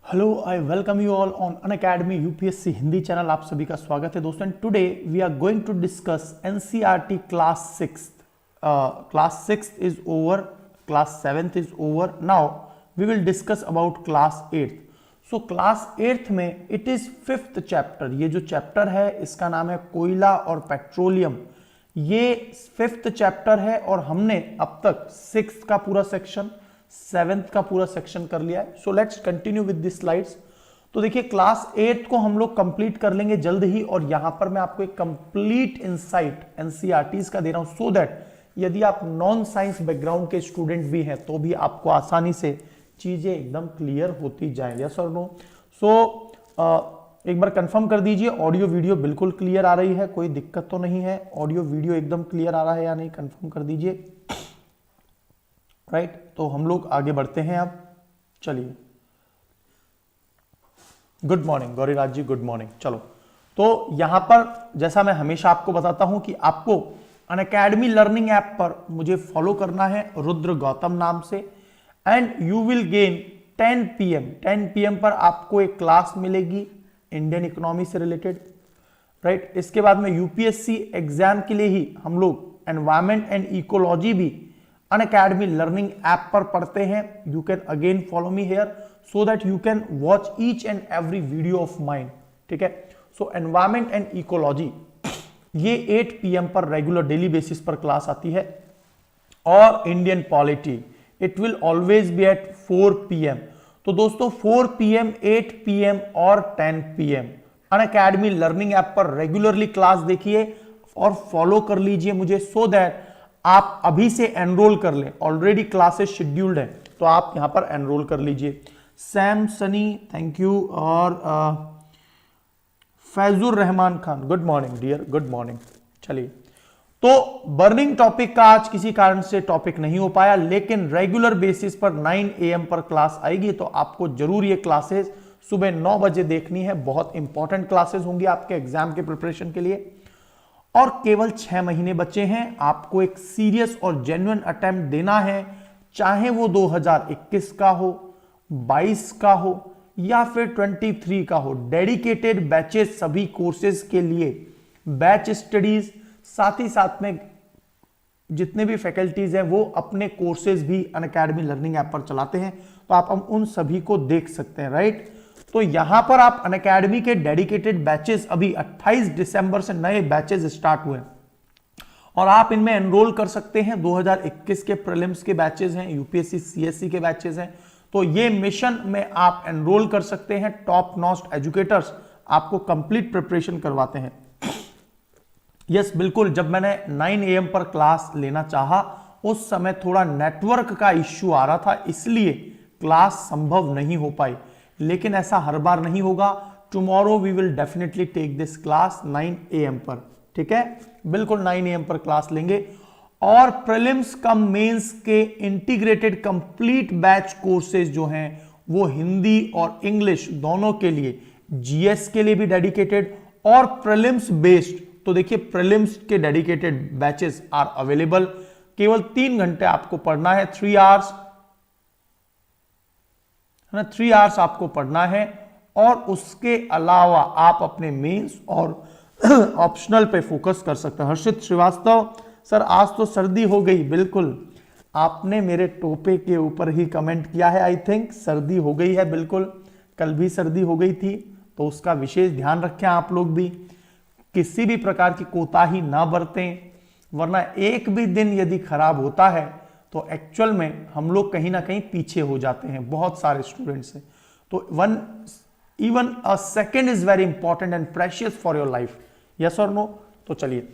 Hello I welcome you all on Unacademy UPSC Hindi channel. आप सभी का स्वागत है दोस्तों। And today we are going to discuss NCERT class sixth is over, class seventh is over. Now we will discuss about class eighth. So class eighth में it is fifth chapter. ये जो chapter है इसका नाम है कोयला और petroleum. ये फिफ्थ चैप्टर है और हमने अब तक सिक्स्थ का पूरा सेक्शन, सेवेंथ का पूरा सेक्शन कर लिया है। So let's continue with this slides. तो देखिए क्लास एट्थ को हम लोग कंप्लीट कर लेंगे जल्द ही, और यहां पर मैं आपको एक कंप्लीट इंसाइट एनसीईआरटीज का दे रहा हूं, सो दैट यदि आप नॉन साइंस बैकग्राउंड के स्टूडेंट भी हैं तो भी आपको आसानी से चीजें एकदम क्लियर होती जाए। यस और नो? सो एक बार कंफर्म कर दीजिए ऑडियो वीडियो बिल्कुल क्लियर आ रही है, कोई दिक्कत तो नहीं है? ऑडियो वीडियो एकदम क्लियर आ रहा है या नहीं, कंफर्म कर दीजिए। राइट, तो हम लोग आगे बढ़ते हैं अब। चलिए, गुड मॉर्निंग गौरीराज जी, गुड मॉर्निंग। चलो, तो यहां पर जैसा मैं हमेशा आपको बताता हूं कि आपको अनअकैडमी लर्निंग ऐप पर मुझे फॉलो करना है रुद्र गौतम नाम से, and you will gain 10 PM पर आपको एक क्लास मिलेगी इंडियन इकोनॉमी से रिलेटेड। राइट, इसके बाद में यूपीएससी एग्जाम के लिए ही हम लोग एनवायरमेंट एंड इकोलॉजी भी अनअकैडमी लर्निंग ऐप पर पढ़ते हैं। You can again follow me here so that you can watch each and every video of mine. ठीक है, सो एनवायरमेंट एंड इकोलॉजी ये 8 PM पर रेगुलर डेली बेसिस पर क्लास आती है, और Indian polity it will always be at 4 PM। तो दोस्तों 4 PM, 8 PM और 10 PM अनअकैडमी लर्निंग ऐप पर रेगुलरली क्लास देखिए और फॉलो कर लीजिए मुझे, सो दैट आप अभी से एनरोल कर लें। ऑलरेडी क्लासेस शेड्यूल्ड है तो आप यहां पर एनरोल कर लीजिए। सैम सनी थैंक यू, और Faizur Rahman Khan good morning dear, good morning. चलिए, तो बर्निंग टॉपिक का आज किसी कारण से टॉपिक नहीं हो पाया, लेकिन रेगुलर बेसिस पर 9 AM पर क्लास आएगी, तो आपको जरूर ये क्लासेस सुबह 9 बजे देखनी है। बहुत इंपॉर्टेंट क्लासेस होंगी आपके एग्जाम के प्रिपरेशन के लिए, और केवल 6 महीने बचे हैं। आपको एक सीरियस और जेन्युइन अटेम्प्ट देना है, चाहे वो 2021 का हो, 22 का हो या फिर 23 का हो। डेडिकेटेड बैचेस सभी कोर्सेज के लिए, बैच स्टडीज, साथ ही साथ में जितने भी फैकल्टीज हैं वो अपने कोर्सेज भी अनअकैडमी लर्निंग ऐप पर चलाते हैं, तो आप हम उन सभी को देख सकते हैं। राइट, तो यहां पर आप अनअकैडमी के डेडिकेटेड बैचेस, अभी 28 दिसंबर से नए बैचेस स्टार्ट हुए और आप इनमें एनरोल कर सकते हैं। 2021 के प्रीलिम्स के बैचेस हैं, यूपीएससी सीएससी के बैचेस हैं, तो ये मिशन में आप एनरोल कर सकते हैं। टॉप नॉस्ट एजुकेटर्स आपको कंप्लीट प्रिपरेशन करवाते हैं। यस बिल्कुल, जब मैंने 9 AM पर क्लास लेना चाहा उस समय थोड़ा नेटवर्क का इश्यू आ रहा था, इसलिए क्लास संभव नहीं हो पाई, लेकिन ऐसा हर बार नहीं होगा। Tomorrow we will definitely take this class 9 AM पर। ठीक है, बिल्कुल 9 AM पर क्लास लेंगे, और प्रीलिम्स कम मेंस के इंटीग्रेटेड कंप्लीट बैच कोर्सेज जो हैं वो हिंदी और इंग्लिश दोनों के लिए, जीएस के लिए भी डेडिकेटेड और प्रीलिम्स बेस्ड। तो देखिए प्रीलिम्स के डेडिकेटेड बैचेस आर अवेलेबल। केवल 3 घंटे आपको पढ़ना है, 3 आवर्स है ना, 3 आवर्स आपको पढ़ना है, और उसके अलावा आप अपने मेंस और ऑप्शनल पे फोकस कर सकते हैं। हर्षित श्रीवास्तव सर आज तो सर्दी हो गई, बिल्कुल आपने मेरे टोपे के ऊपर ही कमेंट किया है। आई थिंक सर्दी हो गई है, बिल्कुल कल भी सर्दी हो गई थी, तो उसका विशेष ध्यान रखें आप लोग भी, किसी भी प्रकार की कोताही ना बरतें, वरना एक भी दिन यदि खराब होता है तो एक्चुअल में हम लोग कहीं ना कहीं पीछे हो जाते हैं, बहुत सारे स्टूडेंट्स से। तो even a second is very important and precious for your life. Yes और नो? तो चलिए,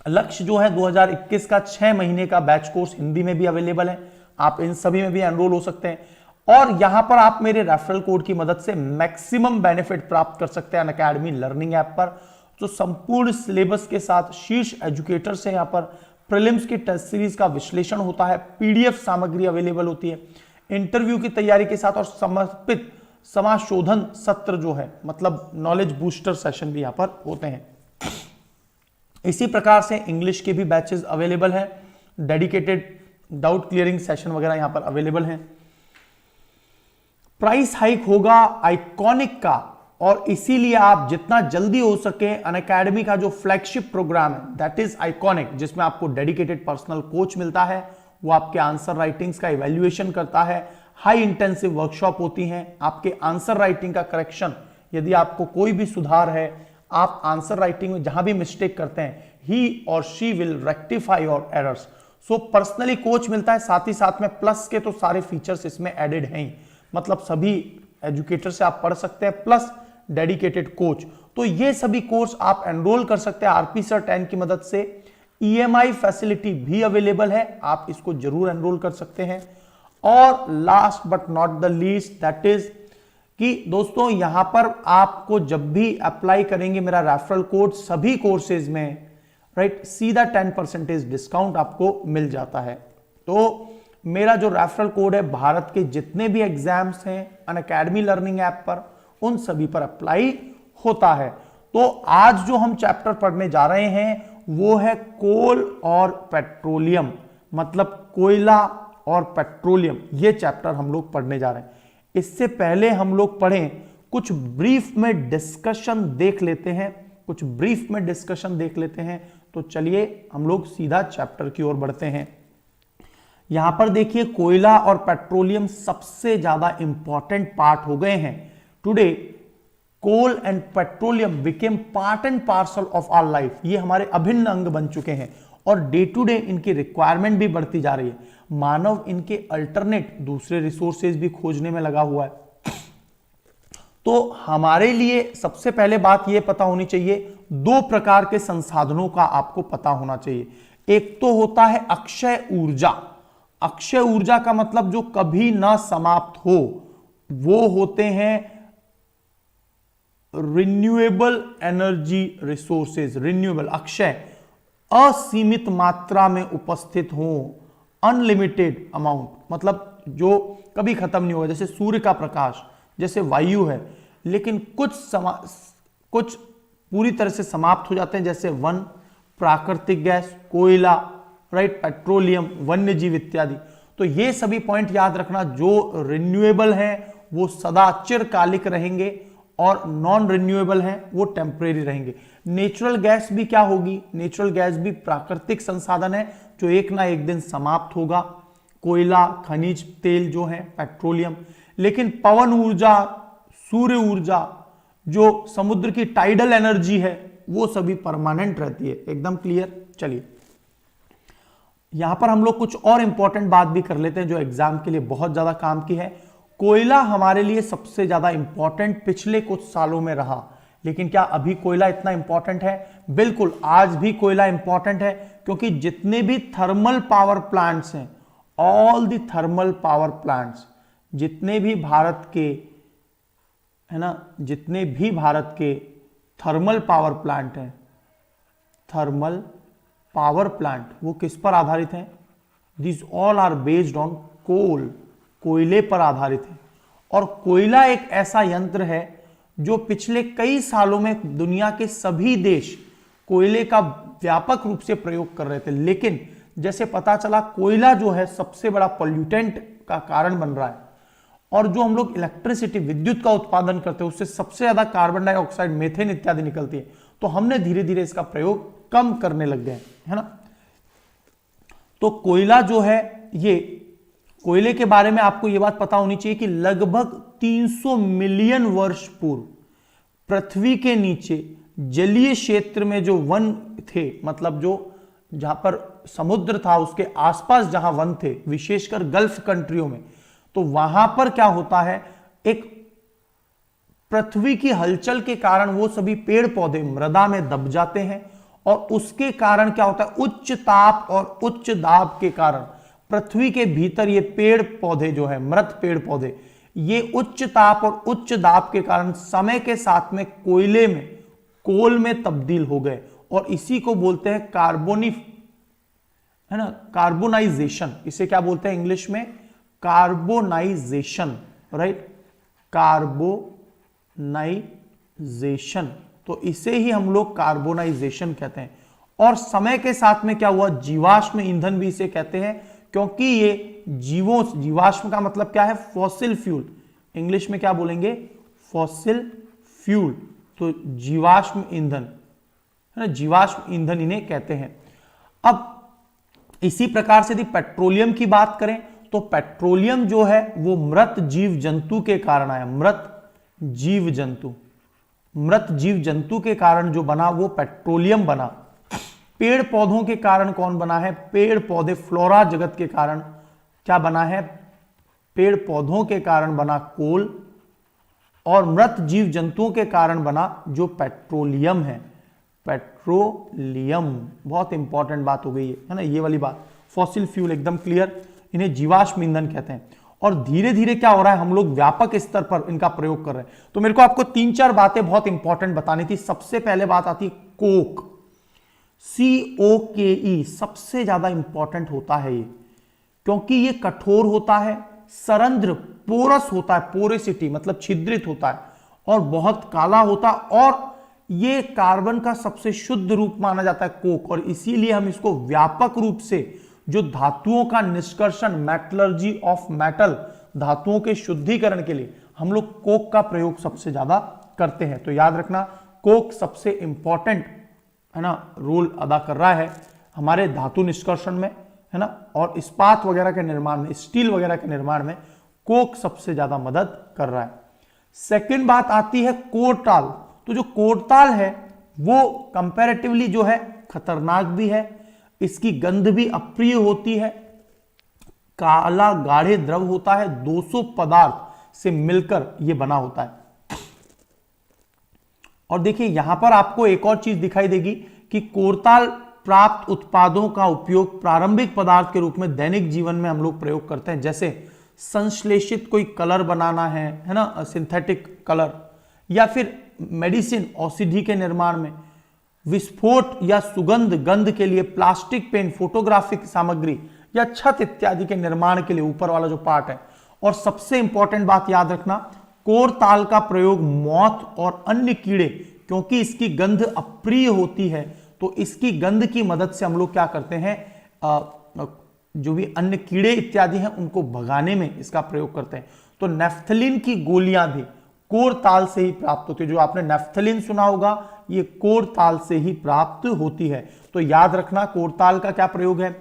लक्ष्य जो है 2021 का 6 महीने का बैच कोर्स हिंदी में भी अवेलेबल है, आप इन सभी में भी एनरोल हो सकते हैं, और यहां पर आप मेरे रेफरल कोड की मदद से मैक्सिमम बेनिफिट प्राप्त कर सकते हैं अनअकैडमी लर्निंग ऐप पर। जो संपूर्ण सिलेबस के साथ शीर्ष एजुकेटर से यहां पर प्रीलिम्स की टेस्ट सीरीज का विश्लेषण होता है, पीडीएफ सामग्री अवेलेबल होती है, इंटरव्यू की तैयारी के साथ, और समर्पित समाशोधन सत्र जो है, मतलब नॉलेज बूस्टर सेशन भी यहां पर होते हैं। इसी प्रकार से इंग्लिश के भी बैचेस अवेलेबल हैं, डेडिकेटेड डाउट क्लियरिंग सेशन वगैरह यहां पर अवेलेबल हैं। प्राइस हाइक होगा आइकॉनिक का, और इसीलिए आप जितना जल्दी हो सके अनअकैडमी का जो फ्लैगशिप प्रोग्राम है दैट इज आइकॉनिक, जिसमें आपको डेडिकेटेड पर्सनल कोच मिलता है, वो आपके आंसर राइटिंग्स का इवैल्यूएशन करता है, हाई इंटेंसिव वर्कशॉप होती हैं, आपके आंसर राइटिंग का करेक्शन, यदि आपको कोई भी सुधार है, आप आंसर राइटिंग में जहां भी मिस्टेक करते हैं, ही और she will rectify your errors. So personally coach मिलता है, साथ ही साथ में प्लस के तो सारे फीचर्स इसमें एडेड हैं ही, मतलब सभी एजुकेटर से आप पढ़ सकते हैं प्लस डेडिकेटेड कोच। तो ये सभी कोर्स आप एनरोल कर सकते हैं आरपी सर 10 की मदद से। ईएमआई फैसिलिटी भी अवेलेबल है, आप इसको जरूर एनरोल कर सकते हैं। और last but not the least that is कि दोस्तों यहां पर आपको जब भी अप्लाई करेंगे मेरा रेफरल कोड सभी कोर्सेज में, राइट, सीधा 10% डिस्काउंट आपको मिल जाता है। तो मेरा जो रेफरल कोड है भारत के जितने भी एग्जाम्स हैं अनअकैडमी लर्निंग ऐप पर, उन सभी पर अप्लाई होता है। तो आज जो हम चैप्टर पढ़ने जा रहे हैं वो है कोल और पेट्रोलियम, मतलब कोयला और पेट्रोलियम, ये चैप्टर हम लोग पढ़ने जा रहे हैं। इससे पहले हम लोग पढ़ें, कुछ ब्रीफ में डिस्कशन देख लेते हैं, कुछ ब्रीफ में डिस्कशन देख लेते हैं। तो चलिए हम लोग सीधा चैप्टर की ओर बढ़ते हैं। यहां पर देखिए कोयला और पेट्रोलियम सबसे ज्यादा इंपॉर्टेंट पार्ट हो गए हैं। Today coal and petroleum became part and parcel of our life, ये हमारे अभिन्न अंग बन चुके हैं और डे टू डे इनकी रिक्वायरमेंट भी बढ़ती जा रही है। मानव इनके अल्टरनेट दूसरे रिसोर्सेज भी खोजने में लगा हुआ है। तो हमारे लिए सबसे पहले बात यह पता होनी चाहिए, दो प्रकार के संसाधनों का आपको पता होना चाहिए। एक तो होता है अक्षय ऊर्जा, अक्षय ऊर्जा का मतलब जो कभी ना समाप्त हो, वो होते हैं renewable energy resources. Renewable Akshay, असीमित मात्रा में उपस्थित हो, अनलिमिटेड अमाउंट, मतलब जो कभी खत्म नहीं होगा, जैसे सूर्य का प्रकाश, जैसे वायु है, लेकिन कुछ पूरी तरह से समाप्त हो जाते हैं, जैसे वन, प्राकृतिक गैस, कोयला, राइट, पेट्रोलियम, वन्य जीव इत्यादि। तो ये सभी पॉइंट याद रखना, जो रिन्यूएबल हैं वो सदा चिरकालिक रहेंगे और नॉन रिन्यूएबल हैं वो टेम्परेरी रहेंगे। नेचुरल गैस भी क्या होगी, नेचुरल गैस भी प्राकृतिक संसाधन है जो एक ना एक दिन समाप्त होगा, कोयला, खनिज तेल जो है, पेट्रोलियम। लेकिन पवन ऊर्जा, सूर्य ऊर्जा, जो समुद्र की टाइडल एनर्जी है, वो सभी परमानेंट रहती है। एकदम क्लियर। चलिए यहां पर हम लोग कुछ और इंपॉर्टेंट बात भी कर लेते हैं जो एग्जाम के लिए बहुत ज्यादा काम की है। कोयला हमारे लिए सबसे ज्यादा इंपॉर्टेंट पिछले कुछ सालों में रहा, लेकिन क्या अभी कोयला इतना इंपॉर्टेंट है? बिल्कुल, आज भी कोयला इंपॉर्टेंट है, क्योंकि जितने भी थर्मल पावर प्लांट्स हैं, all the thermal power plants, जितने भी भारत के, है ना, जितने भी भारत के थर्मल पावर प्लांट हैं, थर्मल पावर प्लांट, वो किस पर आधारित हैं? This all are based on coal, कोयले पर आधारित है। और कोयला एक ऐसा यंत्र है जो पिछले कई सालों में दुनिया के सभी देश कोयले का व्यापक रूप से प्रयोग कर रहे थे, लेकिन जैसे पता चला कोयला जो है सबसे बड़ा पोल्यूटेंट का कारण बन रहा है, और जो हम लोग इलेक्ट्रिसिटी, विद्युत का उत्पादन करते हैं, उससे सबसे ज्यादा कार्बन डाइऑक्साइड, मेथेन इत्यादि निकलती है। तो हमने धीरे धीरे इसका प्रयोग कम करने लग गए, है ना। तो कोयला जो है, ये कोयले के बारे में आपको यह बात पता होनी चाहिए कि लगभग 300 मिलियन वर्ष पूर्व पृथ्वी के नीचे जलीय क्षेत्र में जो वन थे, मतलब जो जहां पर समुद्र था उसके आसपास जहां वन थे, विशेषकर गल्फ कंट्रियों में, तो वहां पर क्या होता है, एक पृथ्वी की हलचल के कारण वो सभी पेड़ पौधे मृदा में दब जाते हैं, और उसके कारण क्या होता है, उच्च ताप और उच्च दाब के कारण पृथ्वी के भीतर ये पेड़ पौधे जो है, मृत पेड़ पौधे, ये उच्च ताप और उच्च दाब के कारण समय के साथ में कोयले में, कोल में तब्दील हो गए, और इसी को बोलते हैं है ना, कार्बोनाइजेशन। इसे क्या बोलते हैं इंग्लिश में? Carbonisation, right, carbonisation. तो इसे ही हम लोग कार्बोनाइजेशन कहते हैं। और समय के साथ में क्या हुआ, जीवाश्म ईंधन भी इसे कहते हैं, क्योंकि ये जीवाश्म का मतलब क्या है, फॉसिल फ्यूल, इंग्लिश में क्या बोलेंगे, फॉसिल फ्यूल, तो जीवाश्म ईंधन है ना, जीवाश्म ईंधन इन्हें कहते हैं। अब इसी प्रकार से यदि पेट्रोलियम की बात करें तो पेट्रोलियम जो है वो मृत जीव जंतु के कारण आया, मृत जीव जंतु के कारण जो बना वो पेट्रोलियम बना। पेड़ पौधों के कारण कौन बना है, पेड़ पौधे, फ्लोरा जगत के कारण क्या बना है, पेड़ पौधों के कारण बना कोल, और मृत जीव जंतुओं के कारण बना जो पेट्रोलियम है, पेट्रोलियम। बहुत इंपॉर्टेंट बात हो गई है ना ये वाली बात, फॉसिल फ्यूल एकदम क्लियर, इन्हें जीवाश्म ईंधन कहते हैं। और धीरे धीरे क्या हो रहा है, हम लोग व्यापक स्तर पर इनका प्रयोग कर रहे हैं। तो मेरे को आपको 3-4 बातें बहुत इंपॉर्टेंट बतानी थी। सबसे पहले बात आती है कोक, COKE, सबसे ज्यादा इंपॉर्टेंट होता है ये, क्योंकि ये कठोर होता है, सरंध्र, पोरस होता है, पोरेसिटी मतलब छिद्रित होता है, और बहुत काला होता है, और ये कार्बन का सबसे शुद्ध रूप माना जाता है कोक। और इसीलिए हम इसको व्यापक रूप से जो धातुओं का निष्कर्षण, मेटलर्जी ऑफ मेटल, धातुओं के शुद्धिकरण के लिए हम लोग कोक का प्रयोग सबसे ज्यादा करते हैं। तो याद रखना कोक सबसे इंपॉर्टेंट है ना रोल अदा कर रहा है हमारे धातु निष्कर्षण में है ना, और इस्पात वगैरह के निर्माण में, स्टील वगैरह के निर्माण में कोक सबसे ज्यादा मदद कर रहा है। सेकंड बात आती है कोरताल। तो जो कोरताल है वो कंपैरेटिवली जो है खतरनाक भी है, इसकी गंध भी अप्रिय होती है, काला गाढ़े द्रव होता है, 200 पदार्थ से मिलकर यह बना होता है। और देखिए यहां पर आपको एक और चीज दिखाई देगी कि कोरताल प्राप्त उत्पादों का उपयोग प्रारंभिक पदार्थ के रूप में दैनिक जीवन में हम लोग प्रयोग करते हैं, जैसे संश्लेषित कोई कलर बनाना है ना, सिंथेटिक कलर, या फिर मेडिसिन, औषधि के निर्माण में, विस्फोट या सुगंध गंध के लिए, प्लास्टिक पेन, फोटोग्राफिक सामग्री या छत इत्यादि के निर्माण के लिए, ऊपर वाला जो पार्ट है। और सबसे इंपॉर्टेंट बात याद रखना, कोरताल का प्रयोग मौत और अन्य कीड़े, क्योंकि इसकी गंध अप्रिय होती है तो इसकी गंध की मदद से हम लोग क्या करते हैं, जो भी अन्य कीड़े इत्यादि हैं उनको भगाने में इसका प्रयोग करते हैं। तो नेफ्थलीन की गोलियां भी कोरताल से ही प्राप्त होती है। जो आपने नेफ्थलीन सुना होगा ये कोरताल से ही प्राप्त होती है। तो याद रखना कोरताल का क्या प्रयोग है,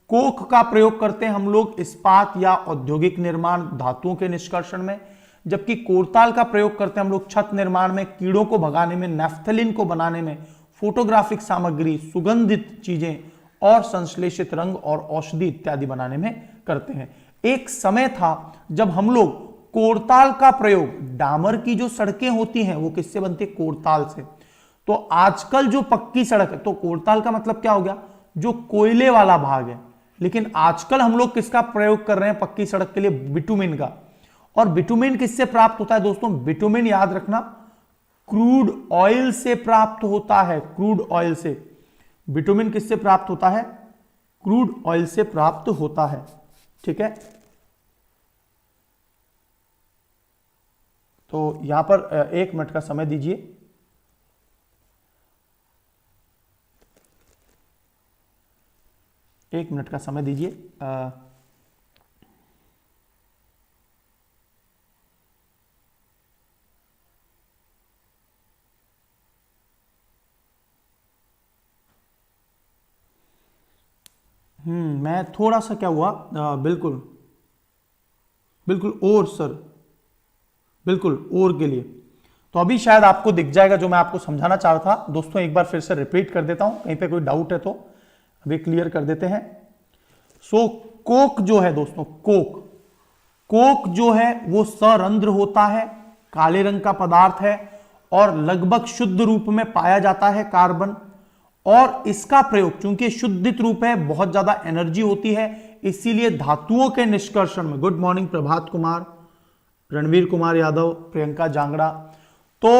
कोक का प्रयोग करते हैं हम लोग इस्पात या औद्योगिक निर्माण, धातुओं के निष्कर्षण में, जबकि कोरताल का प्रयोग करते हैं हम लोग छत निर्माण में, कीड़ों को भगाने में, नेफ्थलीन को बनाने में, फोटोग्राफिक सामग्री, सुगंधित चीजें और संश्लेषित रंग और औषधि इत्यादि बनाने में करते हैं। एक समय था जब हम लोग कोरताल का प्रयोग, डामर की जो सड़कें होती हैं वो किससे बनती है, कोरताल से। तो आजकल जो पक्की सड़क है, तो कोरताल का मतलब क्या हो गया, जो कोयले वाला भाग है, लेकिन आजकल हम लोग किसका प्रयोग कर रहे हैं पक्की सड़क के लिए, बिटुमिन का। और बिटुमिन किससे प्राप्त होता है दोस्तों, बिटुमिन याद रखना क्रूड ऑयल से प्राप्त होता है, क्रूड ऑयल से। बिटुमिन किससे प्राप्त होता है, क्रूड ऑयल से प्राप्त होता है, ठीक है। तो यहां पर 1 मिनट का समय दीजिए। एक मिनट का समय दीजिए। मैं थोड़ा सा क्या हुआ, बिल्कुल बिल्कुल और सर, बिल्कुल और के लिए तो अभी शायद आपको दिख जाएगा जो मैं आपको समझाना चाह रहा था। दोस्तों एक बार फिर से रिपीट कर देता हूं, कहीं पे कोई डाउट है तो अभी क्लियर कर देते हैं। सो कोक जो है दोस्तों, कोक जो है वो सरंध्र होता है, काले रंग का पदार्थ है और लगभग शुद्ध रूप में पाया जाता है कार्बन। और इसका प्रयोग चूंकि शुद्धित रूप है, बहुत ज्यादा एनर्जी होती है, इसीलिए धातुओं के निष्कर्षण में, गुड मॉर्निंग प्रभात कुमार, रणवीर कुमार यादव, प्रियंका जांगड़ा, तो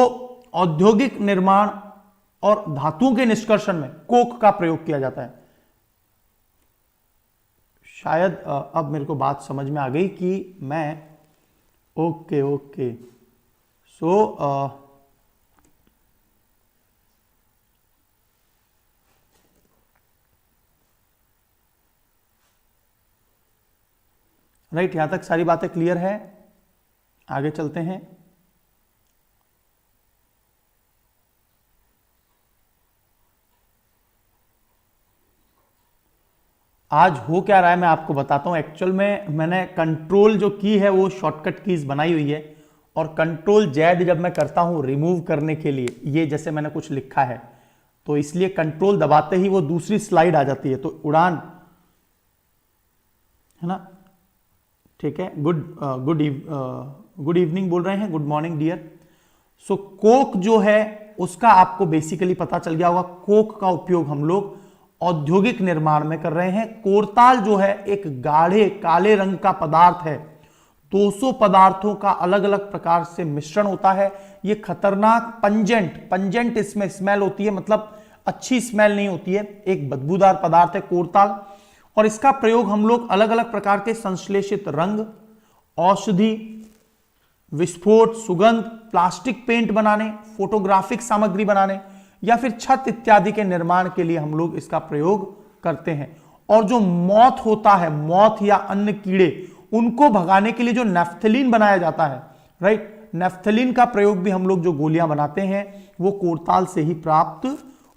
औद्योगिक निर्माण और धातुओं के निष्कर्षण में कोक का प्रयोग किया जाता है। शायद अब मेरे को बात समझ में आ गई कि मैं ओके सो राइट, यहां तक सारी बातें क्लियर है। आगे चलते हैं। आज हो क्या रहा है मैं आपको बताता हूं। एक्चुअल में मैंने कंट्रोल जो की है वो शॉर्टकट कीज बनाई हुई है, और कंट्रोल जेड जब मैं करता हूं रिमूव करने के लिए, ये जैसे मैंने कुछ लिखा है तो इसलिए कंट्रोल दबाते ही वो दूसरी स्लाइड आ जाती है। तो उड़ान, है ना, ठीक है। गुड इवनिंग बोल रहे हैं, गुड मॉर्निंग डियर। सो कोक जो है उसका आपको बेसिकली पता चल गया होगा। कोक का उपयोग हम लोग औद्योगिक निर्माण में कर रहे हैं। कोरताल जो है एक गाढ़े काले रंग का पदार्थ है। 200 पदार्थों का अलग अलग प्रकार से मिश्रण होता है। ये खतरनाक पंजेंट इसमें स्मेल होती है, मतलब अच्छी स्मेल नहीं होती है, एक बदबूदार पदार्थ है कोरताल। और इसका प्रयोग हम लोग अलग अलग प्रकार के संश्लेषित रंग, औषधि, विस्फोट, सुगंध, प्लास्टिक पेंट बनाने, फोटोग्राफिक सामग्री बनाने या फिर छत इत्यादि के निर्माण के लिए हम लोग इसका प्रयोग करते हैं। और जो मॉथ होता है, मॉथ या अन्य कीड़े, उनको भगाने के लिए जो नेफ्थलीन बनाया जाता है, राइट, नेफ्थलीन का प्रयोग भी हम लोग जो गोलियां बनाते हैं वो कोरताल से ही प्राप्त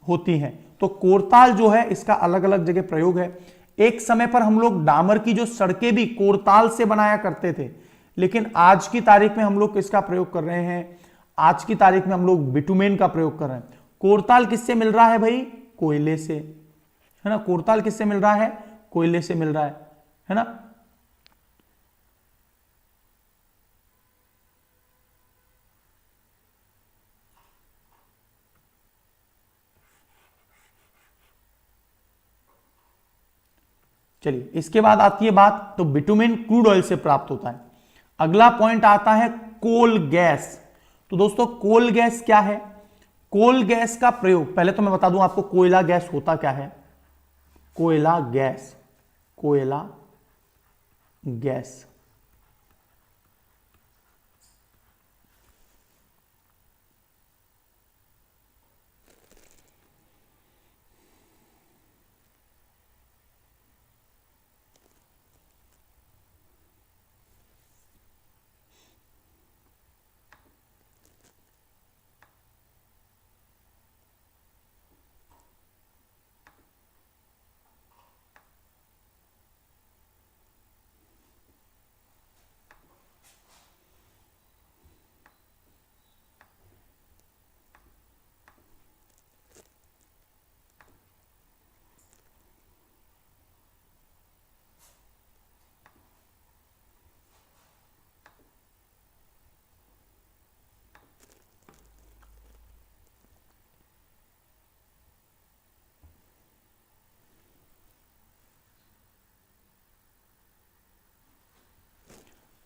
होती हैं। तो कोरताल जो है इसका अलग अलग जगह प्रयोग है। एक समय पर हम लोग डामर की जो सड़कें भी कोरताल से बनाया करते थे, लेकिन आज की तारीख में हम लोग किसका प्रयोग कर रहे हैं? आज की तारीख में हम लोग बिटुमेन का प्रयोग कर रहे हैं। कोरताल किससे मिल रहा है भाई? कोयले से, है ना। कोरताल किससे मिल रहा है? कोयले से मिल रहा है ना। चलिए, इसके बाद आती है बात, तो बिटुमेन क्रूड ऑयल से प्राप्त होता है। अगला पॉइंट आता है कोल गैस। तो दोस्तों कोल गैस क्या है? कोल गैस का प्रयोग, पहले तो मैं बता दूं आपको कोयला गैस होता क्या है। कोयला गैस, कोयला गैस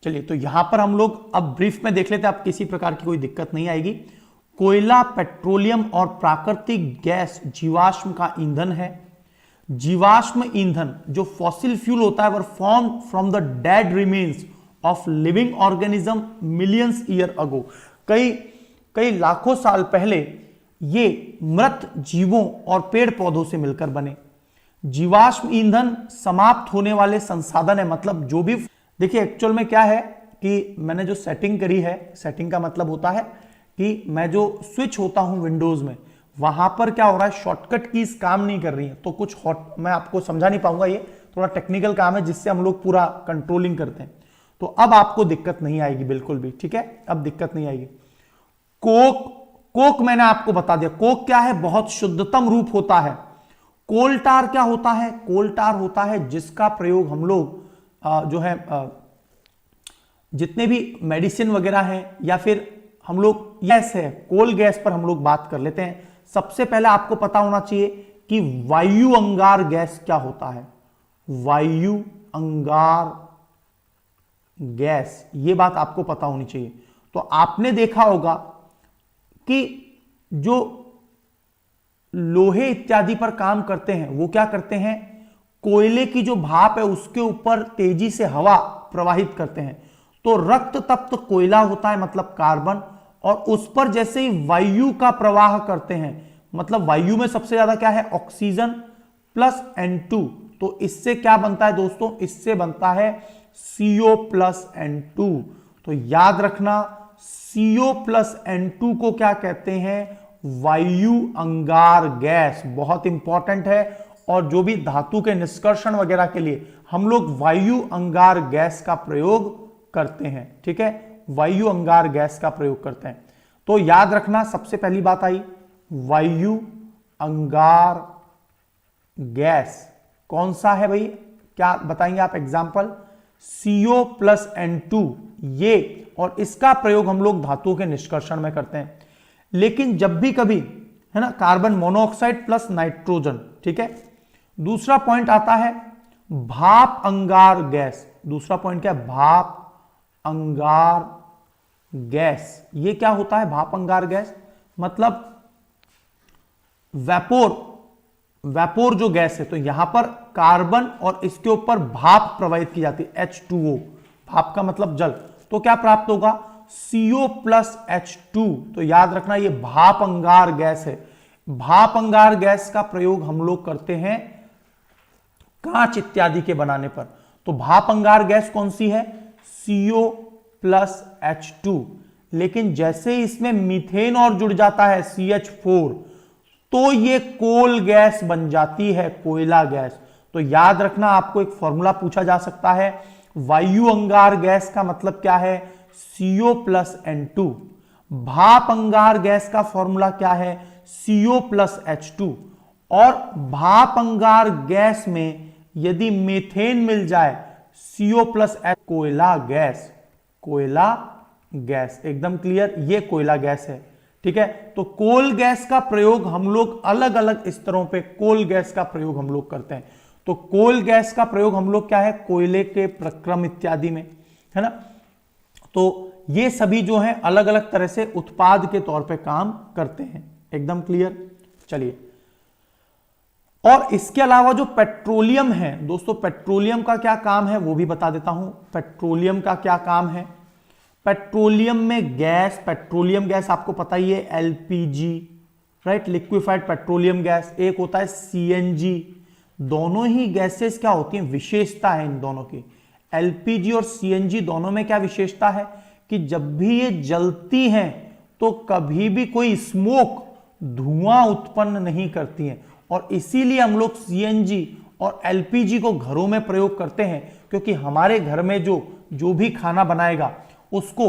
चलिए, तो यहां पर हम लोग अब ब्रीफ में देख लेते हैं, अब किसी प्रकार की कोई दिक्कत नहीं आएगी। कोयला, पेट्रोलियम और प्राकृतिक गैस जीवाश्म का ईंधन है। जीवाश्म ईंधन जो फॉसिल फ्यूल होता है, were form from the dead remains of living organism millions year ago. कई कई लाखों साल पहले ये मृत जीवों और पेड़ पौधों से मिलकर बने। जीवाश्म ईंधन समाप्त होने वाले संसाधन है, मतलब जो भी, देखिए एक्चुअल में क्या है कि मैंने जो सेटिंग करी है, सेटिंग का मतलब होता है कि मैं जो स्विच होता हूं विंडोज में, वहां पर क्या हो रहा है, शॉर्टकट कीज काम नहीं कर रही है। तो कुछ मैं आपको समझा नहीं पाऊंगा, ये थोड़ा टेक्निकल काम है जिससे हम लोग पूरा कंट्रोलिंग करते हैं। तो अब आपको दिक्कत नहीं आएगी बिल्कुल भी, ठीक है, अब दिक्कत नहीं आएगी। कोक मैंने आपको बता दिया। कोक क्या है? बहुत शुद्धतम रूप होता है। कोलटार क्या होता है? कोलटार होता है जिसका प्रयोग हम लोग जो है जितने भी मेडिसिन वगैरह हैं, या फिर हम लोग गैस है, कोल गैस पर हम लोग बात कर लेते हैं। सबसे पहले आपको पता होना चाहिए कि वायु अंगार गैस क्या होता है। वायु अंगार गैस, यह बात आपको पता होनी चाहिए। तो आपने देखा होगा कि जो लोहे इत्यादि पर काम करते हैं वो क्या करते हैं, कोयले की जो भाप है उसके ऊपर तेजी से हवा प्रवाहित करते हैं। तो रक्त तप्त कोयला होता है, मतलब कार्बन, और उस पर जैसे ही वायु का प्रवाह करते हैं, मतलब वायु में सबसे ज्यादा क्या है, ऑक्सीजन प्लस N2। तो इससे क्या बनता है दोस्तों? इससे बनता है CO प्लस N2। तो याद रखना CO प्लस N2 को क्या कहते हैं, वायु अंगार गैस। बहुत इंपॉर्टेंट है, और जो भी धातु के निष्कर्षण वगैरह के लिए हम लोग वायु अंगार गैस का प्रयोग करते हैं। ठीक है, वायु अंगार गैस का प्रयोग करते हैं। तो याद रखना, सबसे पहली बात आई वायु अंगार गैस कौन सा है भाई, क्या बताएंगे आप एग्जाम्पल, CO प्लस N2 ये, और इसका प्रयोग हम लोग धातुओं के निष्कर्षण में करते हैं। लेकिन जब भी कभी है ना कार्बन मोनोऑक्साइड प्लस नाइट्रोजन, ठीक है। दूसरा पॉइंट आता है भाप अंगार गैस। दूसरा पॉइंट क्या है, भाप अंगार गैस। ये क्या होता है भाप अंगार गैस, मतलब वेपोर जो गैस है, तो यहां पर कार्बन और इसके ऊपर भाप प्रवाहित की जाती है H2O, भाप का मतलब जल, तो क्या प्राप्त होगा CO प्लस H2। तो याद रखना ये भाप अंगार गैस है। भाप अंगार गैस का प्रयोग हम लोग करते हैं कांच इत्यादि के बनाने पर। तो भाप अंगार गैस कौन सी है, CO प्लस H2। लेकिन जैसे इसमें मीथेन और जुड़ जाता है CH4, तो ये कोल गैस बन जाती है, कोयला गैस। तो याद रखना आपको एक फॉर्मूला पूछा जा सकता है, वायु अंगार गैस का मतलब क्या है, CO प्लस N2। भाप अंगार गैस का फॉर्मूला क्या है, CO प्लस H2। और भाप अंगार गैस में यदि मीथेन मिल जाए, CO प्लस H, कोयला गैस, कोयला गैस। एकदम क्लियर, ये कोयला गैस है। ठीक है, तो कोल गैस का प्रयोग हम लोग अलग अलग स्तरों पे कोल गैस का प्रयोग हम लोग करते हैं। तो कोल गैस का प्रयोग हम लोग क्या है, कोयले के प्रक्रम इत्यादि में, है ना। तो ये सभी जो है अलग अलग तरह से उत्पाद के तौर पे काम करते हैं। एकदम क्लियर। चलिए, और इसके अलावा जो पेट्रोलियम है दोस्तों, पेट्रोलियम का क्या काम है वो भी बता देता हूं। पेट्रोलियम का क्या काम है, पेट्रोलियम में गैस, पेट्रोलियम गैस आपको पता ही है LPG, right, liquefied petroleum gas. एक होता है CNG। दोनों ही गैसेस क्या होती हैं, विशेषता है इन दोनों की। LPG और CNG दोनों में क्या विशेषता है कि जब भी ये जलती हैं तो कभी भी कोई स्मोक, धुआं उत्पन्न नहीं करती हैं। और इसीलिए हम लोग CNG और LPG को घरों में प्रयोग करते हैं, क्योंकि हमारे घर में जो भी खाना बनाएगा उसको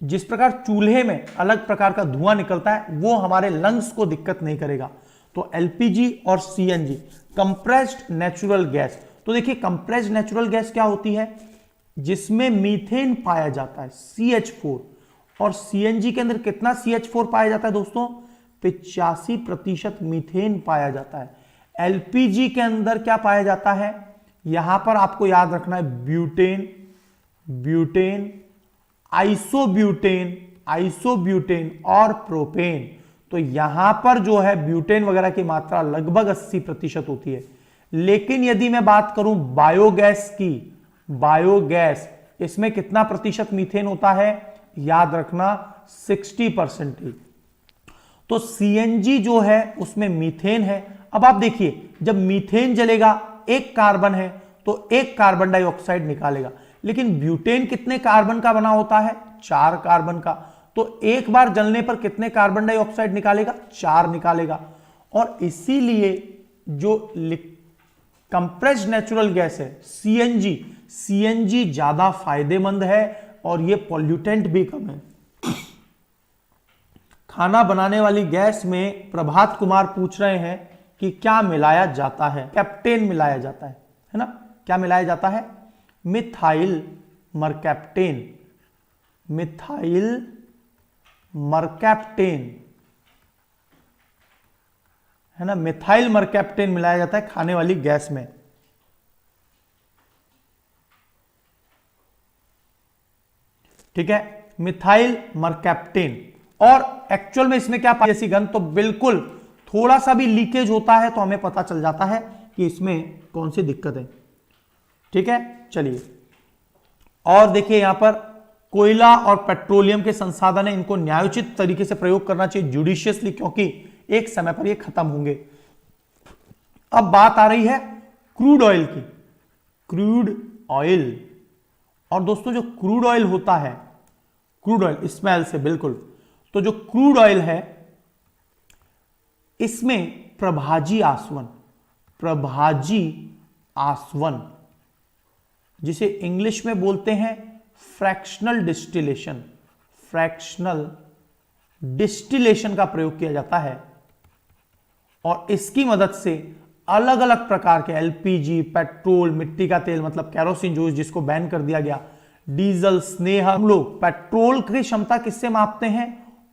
जिस प्रकार चूल्हे में अलग प्रकार का धुआं निकलता है, वो हमारे लंग्स को दिक्कत नहीं करेगा। तो LPG और CNG, कंप्रेस्ड नेचुरल गैस। तो देखिए कंप्रेस्ड नेचुरल गैस क्या होती है, जिसमें मीथेन पाया जाता है CH4, और CNG के अंदर कितना CH4 पाया जाता है दोस्तों, 85% मीथेन पाया जाता है। LPG के अंदर क्या पाया जाता है, यहां पर आपको याद रखना है ब्यूटेन, ब्यूटेन, आइसोब्यूटेन और प्रोपेन। तो यहां पर जो है ब्यूटेन वगैरह की मात्रा लगभग 80% होती है। लेकिन यदि मैं बात करूं बायोगैस की, बायोगैस, इसमें कितना प्रतिशत मीथेन होता है, याद रखना 60% ही। तो CNG जो है उसमें मीथेन है। अब आप देखिए, जब मीथेन जलेगा, एक कार्बन है तो एक कार्बन डाइऑक्साइड निकालेगा। लेकिन ब्यूटेन कितने कार्बन का बना होता है, 4 कार्बन का। तो एक बार जलने पर कितने कार्बन डाइऑक्साइड निकालेगा, 4 निकालेगा। और इसीलिए जो कंप्रेस्ड नेचुरल गैस है CNG ज्यादा फायदेमंद है, और ये पॉल्यूटेंट भी कम है। खाना बनाने वाली गैस में प्रभात कुमार पूछ रहे हैं कि क्या मिलाया जाता है, कैप्टेन मिलाया जाता है ना, क्या मिलाया जाता है, मिथाइल मरकैप्टेन, मिथाइल मरकैप्टेन, है ना, मिथाइल मरकैप्टेन मिलाया जाता है खाने वाली गैस में। ठीक है, मिथाइल मरकैप्टेन। और एक्चुअल में इसमें क्या पाया, जैसी गंध, तो बिल्कुल थोड़ा सा भी लीकेज होता है तो हमें पता चल जाता है कि इसमें कौन सी दिक्कत है। ठीक है, चलिए, और देखिए यहां पर कोयला और पेट्रोलियम के संसाधन है, इनको न्यायोचित तरीके से प्रयोग करना चाहिए, जुडिशियसली, क्योंकि एक समय पर ये खत्म होंगे। अब बात आ रही है क्रूड ऑयल की, क्रूड ऑयल। और दोस्तों जो क्रूड ऑयल होता है क्रूड ऑयल, स्मेल से, बिल्कुल। तो जो क्रूड ऑयल है इसमें प्रभाजी आसवन जिसे इंग्लिश में बोलते हैं फ्रैक्शनल डिस्टिलेशन का प्रयोग किया जाता है, और इसकी मदद से अलग अलग प्रकार के एलपीजी, पेट्रोल, मिट्टी का तेल मतलब केरोसिन जो जिसको बैन कर दिया गया, डीजल, स्नेह, हम लोग पेट्रोल की क्षमता किससे मापते हैं?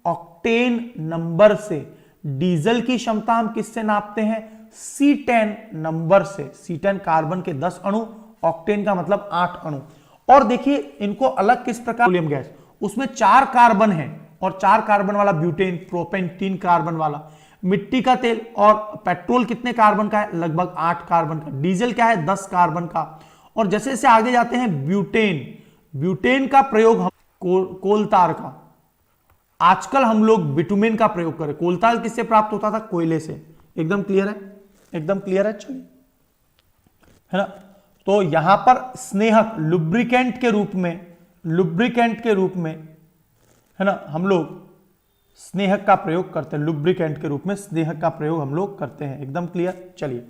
ऑक्टेन नंबर से। डीजल की क्षमता हम किससे नापते हैं? C10 नंबर से। C10 कार्बन के 10 अणु, ऑक्टेन का मतलब 8 अणु। और देखिए इनको अलग किस प्रकार, पेट्रोलियम गैस उसमें 4 कार्बन है, और 4 कार्बन वाला ब्यूटेन, प्रोपेन 3 कार्बन वाला, मिट्टी का तेल और पेट्रोल कितने कार्बन का है? लगभग 8 कार्बन का। डीजल क्या है? 10 कार्बन का। और जैसे जैसे आगे जाते हैं ब्यूटेन का प्रयोग हम कोलतार का, आजकल हम लोग बिटुमेन का प्रयोग करें। कोलतार किससे प्राप्त होता था? कोयले से। एकदम क्लियर है, एकदम क्लियर है, चलिए, है ना। तो यहां पर स्नेहक लुब्रिकेंट के रूप में, है ना, हम लोग स्नेहक का प्रयोग करते हैं। लुब्रिकेंट के रूप में स्नेहक का प्रयोग हम लोग करते हैं। एकदम क्लियर। चलिए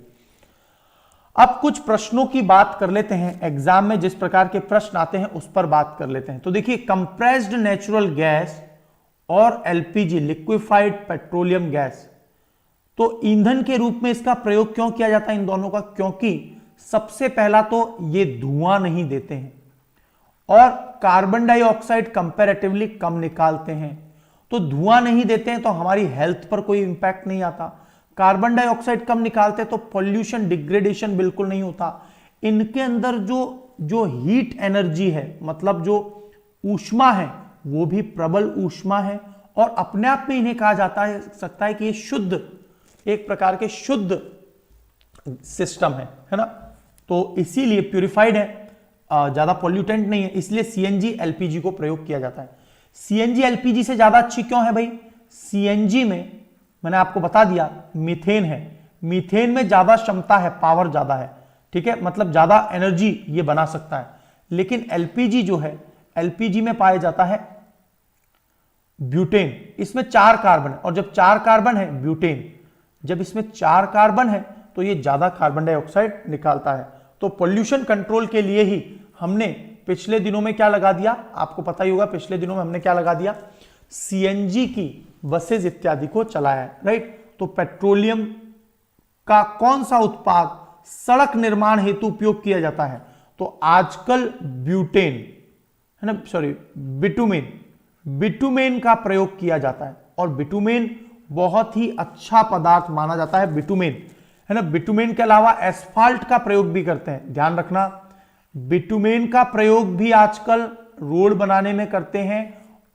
अब कुछ प्रश्नों की बात कर लेते हैं, एग्जाम में जिस प्रकार के प्रश्न आते हैं उस पर बात कर लेते हैं। तो देखिए, कंप्रेस्ड नेचुरल गैस और एलपीजी, लिक्विफाइड पेट्रोलियम गैस, तो ईंधन के रूप में इसका प्रयोग क्यों किया जाता है इन दोनों का? क्योंकि सबसे पहला तो ये धुआं नहीं देते हैं और कार्बन डाइऑक्साइड कंपैरेटिवली कम निकालते हैं। तो धुआं नहीं देते हैं तो हमारी हेल्थ पर कोई इंपैक्ट नहीं आता। कार्बन डाइऑक्साइड कम निकालते हैं तो पॉल्यूशन, डिग्रेडेशन बिल्कुल नहीं होता। इनके अंदर जो हीट एनर्जी है, मतलब जो ऊष्मा है, वो भी प्रबल ऊष्मा है, और अपने आप में इन्हें कहा जाता है सकता है कि ये शुद्ध, एक प्रकार के शुद्ध सिस्टम है ना। तो इसीलिए प्यूरिफाइड है, ज्यादा पॉल्यूटेंट नहीं है, इसलिए सीएनजी एलपीजी को प्रयोग किया जाता है। सीएनजी एलपीजी से ज्यादा अच्छी क्यों है भाई? सीएनजी में मैंने आपको बता दिया मीथेन है, मीथेन में ज्यादा क्षमता है, पावर ज्यादा है, ठीक है, मतलब ज्यादा एनर्जी ये बना सकता है। लेकिन एलपीजी जो है, एलपीजी में पाया जाता है ब्यूटेन, इसमें 4 कार्बन है, और जब 4 कार्बन है ब्यूटेन, जब इसमें 4 कार्बन है तो ये ज्यादा कार्बन डाइऑक्साइड निकालता है। तो पोल्यूशन कंट्रोल के लिए ही हमने पिछले दिनों में क्या लगा दिया, आपको पता ही होगा, पिछले दिनों में हमने क्या लगा दिया, सीएनजी की बसेज इत्यादि को चलाया है, राइट। तो पेट्रोलियम का कौन सा उत्पाद सड़क निर्माण हेतु उपयोग किया जाता है? तो आजकल ब्यूटेन, है ना, सॉरी बिटुमेन का प्रयोग किया जाता है, और बिटुमेन बहुत ही अच्छा पदार्थ माना जाता है, बिटुमेन, है ना। बिटुमेन के अलावा एस्फाल्ट का प्रयोग भी करते हैं, ध्यान रखना, बिटुमेन का प्रयोग भी आजकल रोड बनाने में करते हैं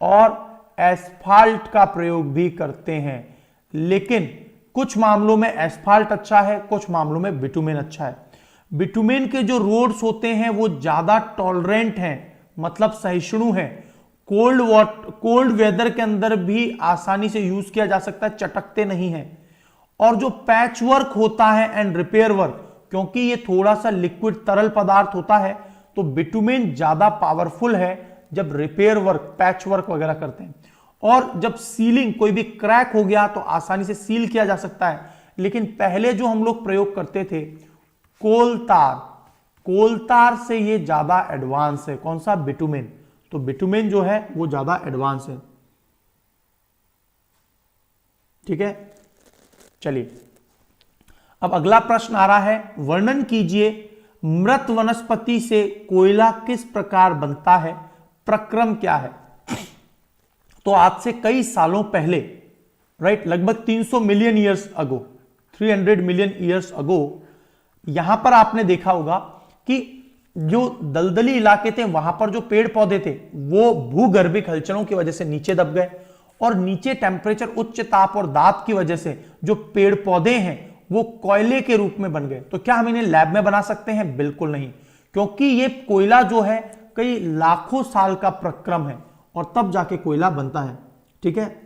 और एस्फाल्ट का प्रयोग भी करते हैं। लेकिन कुछ मामलों में एस्फाल्ट अच्छा है, कुछ मामलों में बिटुमेन अच्छा है। बिटुमेन के जो रोड्स होते हैं वो ज्यादा टॉलरेंट हैं, मतलब सहिष्णु हैं, कोल्ड वेदर के अंदर भी आसानी से यूज किया जा सकता है, चटकते नहीं हैं। और जो पैच वर्क होता है एंड रिपेयर वर्क, क्योंकि ये थोड़ा सा लिक्विड तरल पदार्थ होता है, तो बिटुमेन ज्यादा पावरफुल है जब रिपेयर वर्क, पैच वर्क वगैरह करते हैं। और जब सीलिंग, कोई भी क्रैक हो गया तो आसानी से सील किया जा सकता है। लेकिन पहले जो हम लोग प्रयोग करते थे कोलतार से ये ज्यादा एडवांस है। कौन सा? बिटुमेन। तो बिटुमेन जो है वो ज्यादा एडवांस है, ठीक है। चलिए अब अगला प्रश्न आ रहा है, वर्णन कीजिए मृत वनस्पति से कोयला किस प्रकार बनता है, प्रक्रम क्या है? तो आज से कई सालों पहले, राइट, लगभग 300 million years ago, 300 million years ago, यहां पर आपने देखा होगा कि जो दलदली इलाके थे वहां पर जो पेड़ पौधे थे वो भूगर्भिक हलचलों की वजह से नीचे दब गए, और नीचे टेम्परेचर, उच्च ताप और दाब की वजह से जो पेड़ पौधे हैं वो कोयले के रूप में बन गए। तो क्या हम इन्हें लैब में बना सकते हैं? बिल्कुल नहीं, क्योंकि ये कोयला जो है कई लाखों साल का प्रक्रम है और तब जाके कोयला बनता है, ठीक है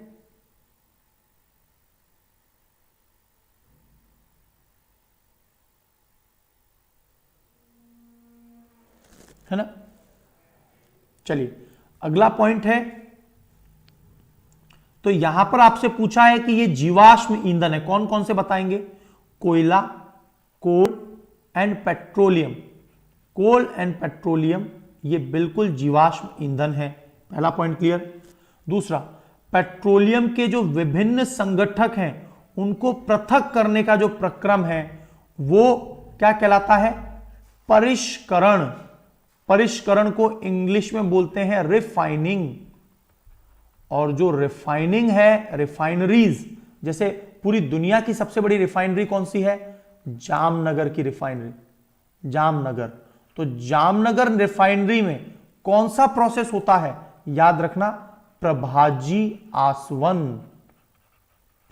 ना। चलिए अगला पॉइंट है तो यहां पर आपसे पूछा है कि ये जीवाश्म ईंधन है, कौन कौन से बताएंगे? कोयला, coal and petroleum. Coal and petroleum ये बिल्कुल जीवाश्म ईंधन है, पहला पॉइंट क्लियर। दूसरा, पेट्रोलियम के जो विभिन्न संगठक हैं उनको पृथक करने का जो प्रक्रम है वो क्या कहलाता है? परिष्करण। परिष्करण को इंग्लिश में बोलते हैं रिफाइनिंग। और जो रिफाइनिंग है, रिफाइनरीज, जैसे पूरी दुनिया की सबसे बड़ी रिफाइनरी कौन सी है? जामनगर की रिफाइनरी, जामनगर। तो जामनगर रिफाइनरी में कौन सा प्रोसेस होता है? याद रखना, प्रभाजी आसवन।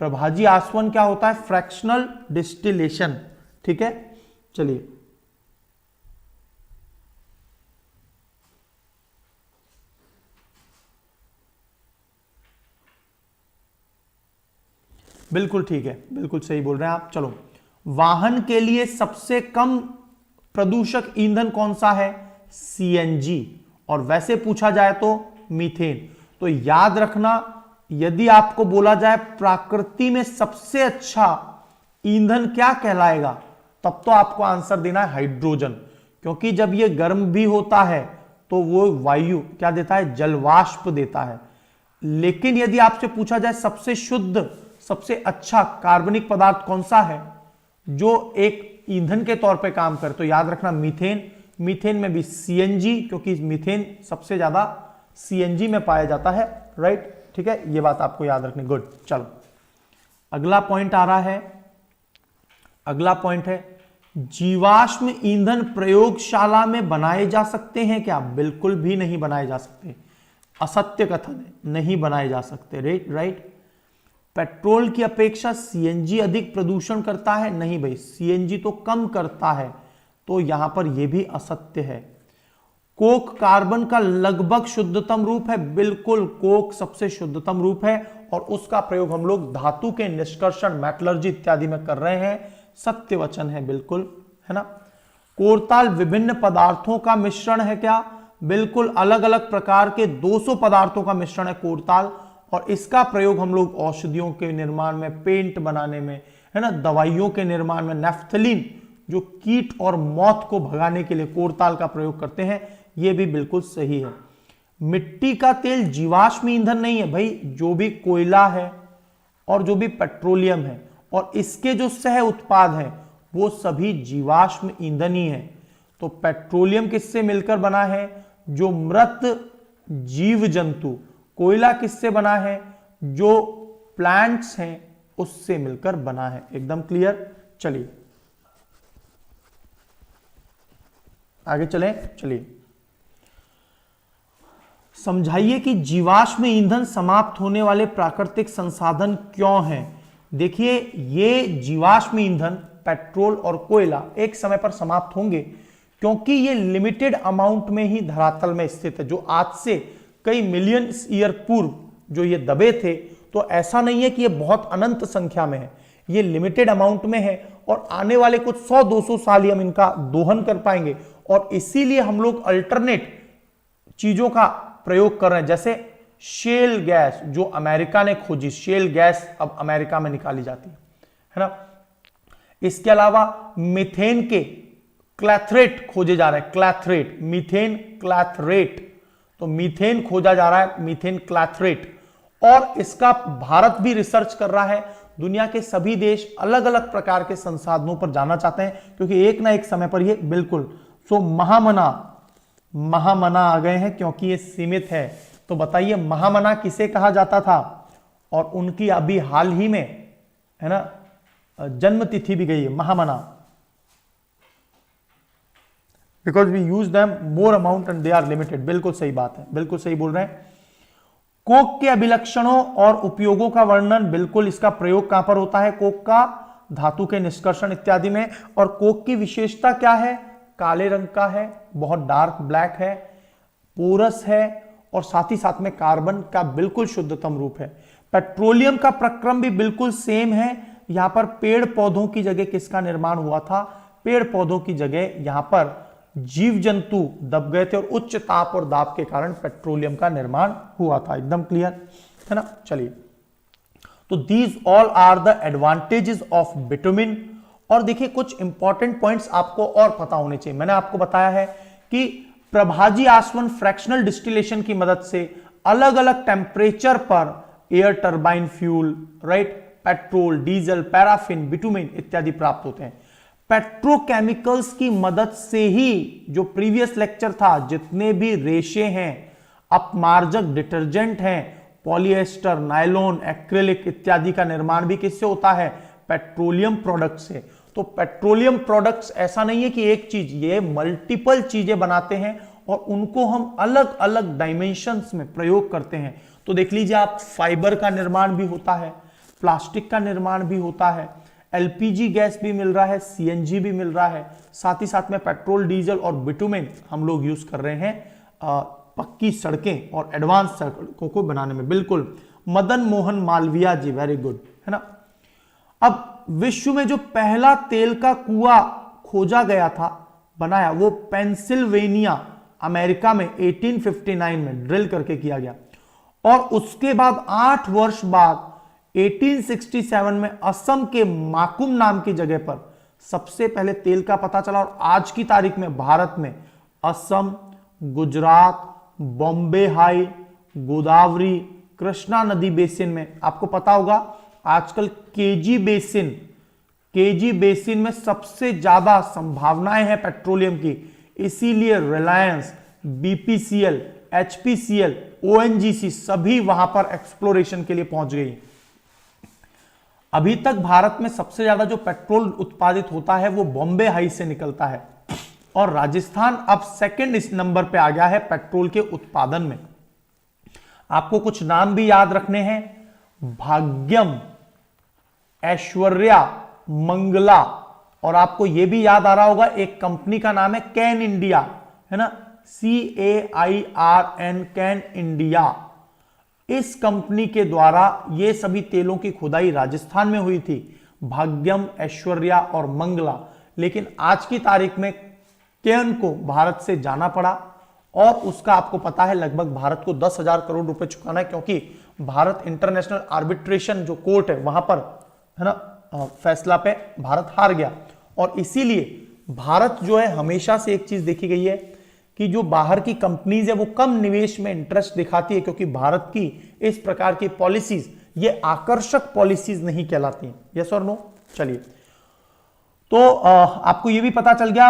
प्रभाजी आसवन क्या होता है? Fractional distillation. ठीक है, चलिए बिल्कुल ठीक है, बिल्कुल सही बोल रहे हैं आप। चलो, वाहन के लिए सबसे कम प्रदूषक ईंधन कौन सा है? सीएनजी। और वैसे पूछा जाए तो मीथेन। तो याद रखना, यदि आपको बोला जाए प्रकृति में सबसे अच्छा ईंधन क्या कहलाएगा, तब तो आपको आंसर देना है हाइड्रोजन, क्योंकि जब ये गर्म भी होता है तो वो वायु क्या देता है? जलवाष्प देता है। लेकिन यदि आपसे पूछा जाए सबसे शुद्ध, सबसे अच्छा कार्बनिक पदार्थ कौन सा है जो एक ईंधन के तौर पे काम करे, तो याद रखना मीथेन। मीथेन में भी सीएनजी, क्योंकि मीथेन सबसे ज्यादा सीएनजी में पाया जाता है, राइट? ठीक है, ये बात आपको याद रखनी। गुड। चलो, अगला पॉइंट आ रहा है। अगला पॉइंट है, जीवाश्म ईंधन प्रयोगशाला में बनाए जा सकते हैं क्या? बिल्कुल भी नहीं बनाए जा सकते, असत्य कथन है, नहीं बनाए जा सकते, राइट? पेट्रोल की अपेक्षा सीएनजी अधिक प्रदूषण करता है? नहीं भाई, सीएनजी तो कम करता है, तो यहां पर यह भी असत्य है। कोक कार्बन का लगभग शुद्धतम रूप है? बिल्कुल, कोक सबसे शुद्धतम रूप है और उसका प्रयोग हम लोग धातु के निष्कर्षण, मेटलर्जी इत्यादि में कर रहे हैं, सत्य वचन है, बिल्कुल, है ना? कोरताल विभिन्न पदार्थों का मिश्रण है क्या? बिल्कुल, अलग अलग प्रकार के 200 पदार्थों का मिश्रण है कोरताल, और इसका प्रयोग हम लोग औषधियों के निर्माण में, पेंट बनाने में, है ना, दवाइयों के निर्माण में, नेफ्थलीन जो कीट और मौत को भगाने के लिए कोरताल का प्रयोग करते हैं, यह भी बिल्कुल सही है। मिट्टी का तेल जीवाश्म ईंधन नहीं है भाई, जो भी कोयला है और जो भी पेट्रोलियम है और इसके जो सह उत्पाद हैं वो सभी जीवाश्म ईंधन ही है। तो पेट्रोलियम किससे मिलकर बना है? जो मृत जीव जंतु। कोयला किससे बना है? जो प्लांट्स हैं उससे मिलकर बना है। एकदम क्लियर। चलिए आगे चलें। चलिए समझाइए कि जीवाश्म ईंधन समाप्त होने वाले प्राकृतिक संसाधन क्यों हैं। देखिए, ये जीवाश्म ईंधन पेट्रोल और कोयला एक समय पर समाप्त होंगे क्योंकि ये लिमिटेड अमाउंट में ही धरातल में स्थित है। जो आज से कई मिलियन ईयर पूर्व जो ये दबे थे, तो ऐसा नहीं है कि ये बहुत अनंत संख्या में है, ये लिमिटेड अमाउंट में है और आने वाले कुछ 100-200 साल ही हम इनका दोहन कर पाएंगे। और इसीलिए हम लोग अल्टरनेट चीजों का प्रयोग कर रहे हैं, जैसे शेल गैस जो अमेरिका ने खोजी। शेल गैस अब अमेरिका में निकाली जाती है ना। इसके अलावा मीथेन के क्लैथरेट खोजे जा रहे हैं। क्लैथरेट, मीथेन क्लैथरेट, तो मीथेन खोजा जा रहा है, मीथेन क्लैथरेट। और इसका भारत भी रिसर्च कर रहा है। दुनिया के सभी देश अलग अलग प्रकार के संसाधनों पर जाना चाहते हैं क्योंकि एक ना एक समय पर ये बिल्कुल महामना आ गए हैं क्योंकि ये सीमित है। तो बताइए महामना किसे कहा जाता था? और उनकी अभी हाल ही में, है ना, जन्म तिथि भी गई है, महामना, because we use them more amount and they are limited. बिल्कुल सही बात है, बिल्कुल सही बोल रहे हैं। कोक के अभिलक्षणों और उपयोगों का वर्णन, बिल्कुल इसका प्रयोग कहां पर होता है? कोक का धातु के निष्कर्षण इत्यादि में। और कोक की विशेषता क्या है? काले रंग का है, बहुत डार्क ब्लैक है, पोरस है और साथ ही साथ में कार्बन का बिल्कुल शुद्धतम रूप है। पेट्रोलियम का प्रक्रम भी बिल्कुल सेम है। यहां पर पेड़ पौधों की जगह किसका निर्माण हुआ था? पेड़ पौधों की जगह यहां पर जीव जंतु दब गए थे और उच्च ताप और दाब के कारण पेट्रोलियम का निर्माण हुआ था। एकदम क्लियर है ना। चलिए तो these all are the advantages of bitumen. और देखिए कुछ इंपॉर्टेंट पॉइंट्स आपको और पता होने चाहिए। मैंने आपको बताया है कि प्रभाजी आसवन फ्रैक्शनल डिस्टिलेशन की मदद से अलग अलग टेम्परेचर पर air turbine fuel, right, petrol, diesel, paraffin, bitumen इत्यादि प्राप्त होते हैं। पेट्रोकेमिकल्स की मदद से ही, जो प्रीवियस लेक्चर था, जितने भी रेशे हैं, अपमार्जक डिटर्जेंट हैं, पॉलिएस्टर, नायलॉन, एक्रिलिक इत्यादि का निर्माण भी किससे होता है? पेट्रोलियम प्रोडक्ट से। तो पेट्रोलियम प्रोडक्ट्स ऐसा नहीं है कि एक चीज, ये मल्टीपल चीजें बनाते हैं और उनको हम अलग अलग डायमेंशंस में प्रयोग करते हैं। तो देख लीजिए आप, फाइबर का निर्माण भी होता है, प्लास्टिक का निर्माण भी होता है, एलपीजी गैस भी मिल रहा है, सीएनजी भी मिल रहा है, साथ ही साथ में पेट्रोल, डीजल और बिटुमेन हम लोग यूज कर रहे हैं पक्की सड़कें और एडवांस सड़कों को बनाने में। बिल्कुल, मदन मोहन मालवीय जी, वेरी गुड, है ना। अब विश्व में जो पहला तेल का कुआं खोजा गया था, बनाया, वो पेंसिल्वेनिया अमेरिका में 1859 में ड्रिल करके किया गया। और उसके बाद 8 वर्ष बाद 1867 में असम के माकुम नाम की जगह पर सबसे पहले तेल का पता चला। और आज की तारीख में भारत में असम, गुजरात, बॉम्बे हाई, गोदावरी, कृष्णा नदी बेसिन में, आपको पता होगा आजकल केजी बेसिन में सबसे ज्यादा संभावनाएं हैं पेट्रोलियम की। इसीलिए रिलायंस, बीपीसीएल, एचपीसीएल, ओएनजीसी सभी वहां पर एक्सप्लोरेशन के लिए पहुंच गई। अभी तक भारत में सबसे ज्यादा जो पेट्रोल उत्पादित होता है वो बॉम्बे हाई से निकलता है और राजस्थान अब सेकंड इस नंबर पे आ गया है पेट्रोल के उत्पादन में। आपको कुछ नाम भी याद रखने हैं, भाग्यम, ऐश्वर्या, मंगला, और आपको यह भी याद आ रहा होगा एक कंपनी का नाम है कैन इंडिया, है ना, CAIRN, कैन इंडिया। इस कंपनी के द्वारा ये सभी तेलों की खुदाई राजस्थान में हुई थी, भाग्यम, ऐश्वर्या और मंगला। लेकिन आज की तारीख में कैन को भारत से जाना पड़ा और उसका आपको पता है लगभग भारत को 10,000 करोड़ रुपए चुकाना है, क्योंकि भारत इंटरनेशनल आर्बिट्रेशन जो कोर्ट है वहां पर, है ना, फैसला पे भारत हार गया। और इसीलिए भारत जो है, हमेशा से एक चीज देखी गई है कि जो बाहर की कंपनीज है वो कम निवेश में इंटरेस्ट दिखाती है, क्योंकि भारत की इस प्रकार की पॉलिसीज ये आकर्षक पॉलिसीज नहीं कहलाती हैं। यस और नो? चलिए, तो आपको ये भी पता चल गया,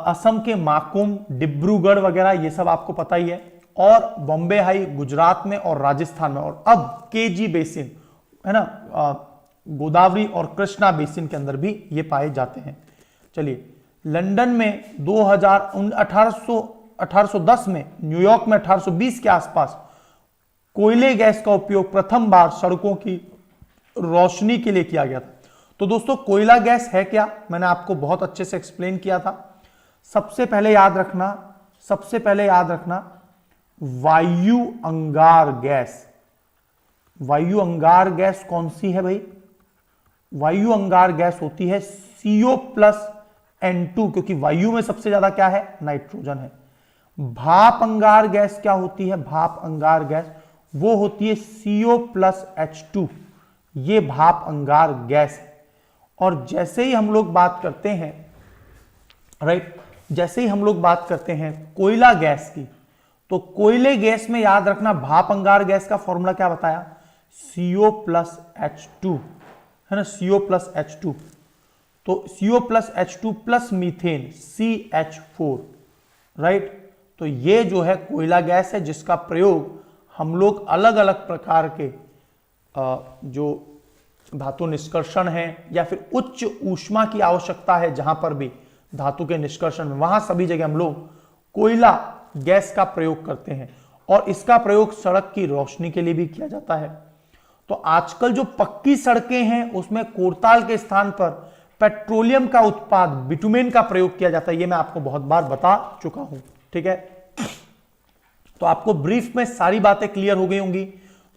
असम के माकुम, डिब्रूगढ़ वगैरह ये सब आपको पता ही है, और बॉम्बे हाई गुजरात में और राजस्थान में, और अब केजी बेसिन, है ना, गोदावरी और कृष्णा बेसिन के अंदर भी ये पाए जाते हैं। चलिए, लंदन में 1810 में, न्यूयॉर्क में 1820 के आसपास कोयले गैस का उपयोग प्रथम बार सड़कों की रोशनी के लिए किया गया था। तो दोस्तों, कोयला गैस है क्या? मैंने आपको बहुत अच्छे से एक्सप्लेन किया था। सबसे पहले याद रखना वायु अंगार गैस। वायु अंगार गैस कौन सी है भाई? वायु अंगार गैस होती है CO+N2, क्योंकि वायु में सबसे ज्यादा क्या है? नाइट्रोजन है। भाप अंगार गैस क्या होती है? भाप अंगार गैस वो होती है CO+H2, ये भाप अंगार गैस है। और जैसे ही हम लोग बात करते हैं, राइट, जैसे ही हम लोग बात करते हैं कोयला गैस की, तो कोयले गैस में याद रखना भाप अंगार गैस का फॉर्मूला क्या बताया? CO+H2, है ना, CO+H2। तो CO+H2 plus methane CH4, right. तो ये जो है कोयला गैस है, जिसका प्रयोग हम लोग अलग अलग प्रकार के जो धातु निष्कर्षण है या फिर उच्च ऊष्मा की आवश्यकता है, जहां पर भी धातु के निष्कर्षण में, वहां सभी जगह हम लोग कोयला गैस का प्रयोग करते हैं। और इसका प्रयोग सड़क की रोशनी के लिए भी किया जाता है। तो आजकल जो पक्की सड़कें हैं उसमें कोरताल के स्थान पर पेट्रोलियम का उत्पाद बिटुमेन का प्रयोग किया जाता है। ये मैं आपको बहुत बार बता चुका हूं, ठीक है। तो आपको ब्रीफ में सारी बातें क्लियर हो गई होंगी।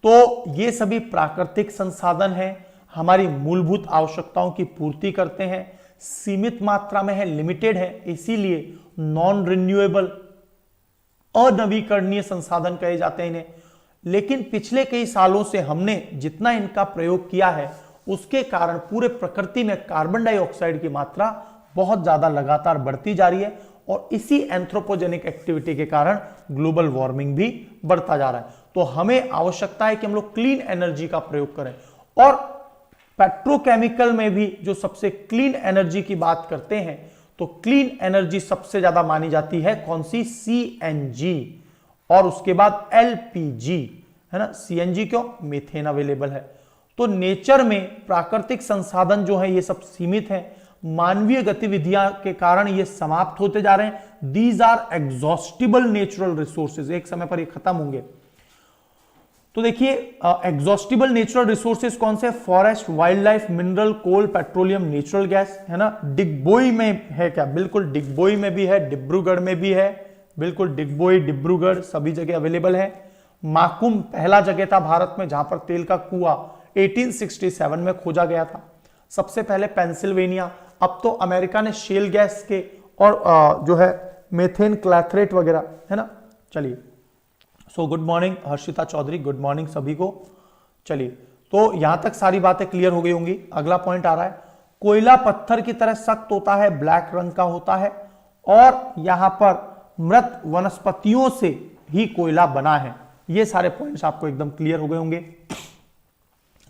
तो ये सभी प्राकृतिक संसाधन हैं, हमारी मूलभूत आवश्यकताओं की पूर्ति करते हैं, सीमित मात्रा में है, लिमिटेड है, इसीलिए नॉन रिन्यूएबल, अनवीकरणीय संसाधन कहे जाते हैं इन्हें। लेकिन पिछले कई सालों से हमने जितना इनका प्रयोग किया है उसके कारण पूरे प्रकृति में कार्बन डाइऑक्साइड की मात्रा बहुत ज्यादा लगातार बढ़ती जा रही है और इसी एंथ्रोपोजेनिक एक्टिविटी के कारण ग्लोबल वार्मिंग भी बढ़ता जा रहा है। तो हमें आवश्यकता है कि हम लोग क्लीन एनर्जी का प्रयोग करें और पेट्रोकेमिकल में भी जो सबसे क्लीन एनर्जी की बात करते हैं तो क्लीन एनर्जी सबसे ज्यादा मानी जाती है कौन सी? सीएनजी और उसके बाद एलपीजी, है ना। सीएनजी क्यों? मीथेन अवेलेबल है। तो नेचर में प्राकृतिक संसाधन जो है ये सब सीमित है, मानवीय गतिविधियां के कारण ये समाप्त होते जा रहे हैं। These are exhaustible natural resources, एक समय पर ये खत्म होंगे। तो देखिए एग्जॉस्टिबल नेचुरल रिसोर्सेज कौन से? फॉरेस्ट, वाइल्ड लाइफ, मिनरल, कोल, पेट्रोलियम, नेचुरल गैस, है ना। डिगबोई में है क्या? बिल्कुल डिगबोई में भी है, डिब्रूगढ़ में भी है, बिल्कुल डिगबोई, डिब्रूगढ़ सभी जगह अवेलेबल है। माकुम पहला जगह था भारत में जहां पर तेल का कुआं 1867 में खोजा गया था। सबसे पहले पेंसिल्वेनिया, अब तो अमेरिका ने शेल गैस के और जो है मेथेन क्लैथरेट वगैरह, है ना। चलिए, so good morning Harshita Chaudhary, good morning सभी को। चलिए, तो यहां तक सारी बातें क्लियर हो गई होंगी। अगला पॉइंट आ रहा है, कोयला पत्थर की तरह सख्त होता है, ब्लैक रंग का होता है और यहां पर मृत वनस्पतियों से ही कोयला बना है। ये सारे पॉइंट्स आपको एकदम क्लियर हो गए होंगे।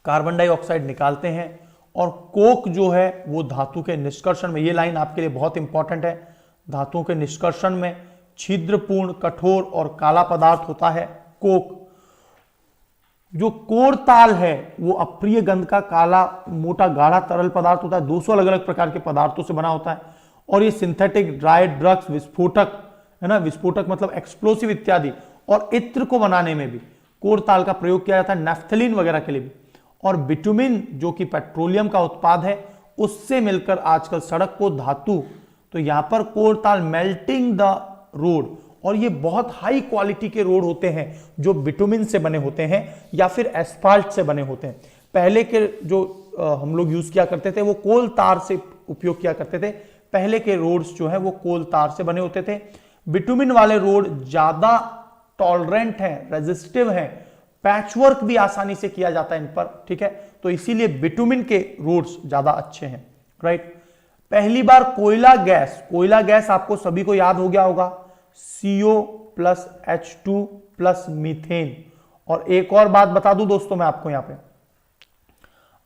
कार्बन डाइऑक्साइड निकालते हैं और कोक जो है वो धातु के निष्कर्षण में, ये लाइन आपके लिए बहुत इंपॉर्टेंट है, धातुओं के निष्कर्षण में छिद्रपूर्ण, कठोर और काला पदार्थ होता है कोक। जो कोरताल है वो अप्रिय गंध का काला मोटा गाढ़ा तरल पदार्थ होता है, 200 अलग अलग प्रकार के पदार्थों से बना होता है और ये सिंथेटिक ड्राई ड्रग्स, विस्फोटक, है ना, विस्फोटक मतलब एक्सप्लोसिव इत्यादि और इत्र को बनाने में भी कोरताल का प्रयोग किया जाता है, नैफ्थलीन वगैरह के लिए भी। और बिटुमिन जो कि पेट्रोलियम का उत्पाद है उससे मिलकर आजकल सड़क को धातु, तो यहां पर कोरताल मेल्टिंग द रोड, और ये बहुत हाई क्वालिटी के रोड होते हैं जो बिटुमिन से बने होते हैं या फिर एस्फाल्ट से बने होते हैं। पहले के जो हम लोग यूज किया करते थे वो कोल तार से उपयोग किया करते थे, पहले के रोड्स जो है वो कोल तार से बने होते थे। बिटुमिन वाले रोड ज्यादा टॉलरेंट है, रेजिस्टिव है, पैचवर्क भी आसानी से किया जाता है इन पर, ठीक है, तो इसीलिए बिटुमिन के रोड्स ज्यादा अच्छे हैं, राइट। पहली बार कोयला गैस आपको सभी को याद हो गया होगा, CO plus H2 plus methane. और एक और बात बता दूं दोस्तों मैं आपको, यहां पे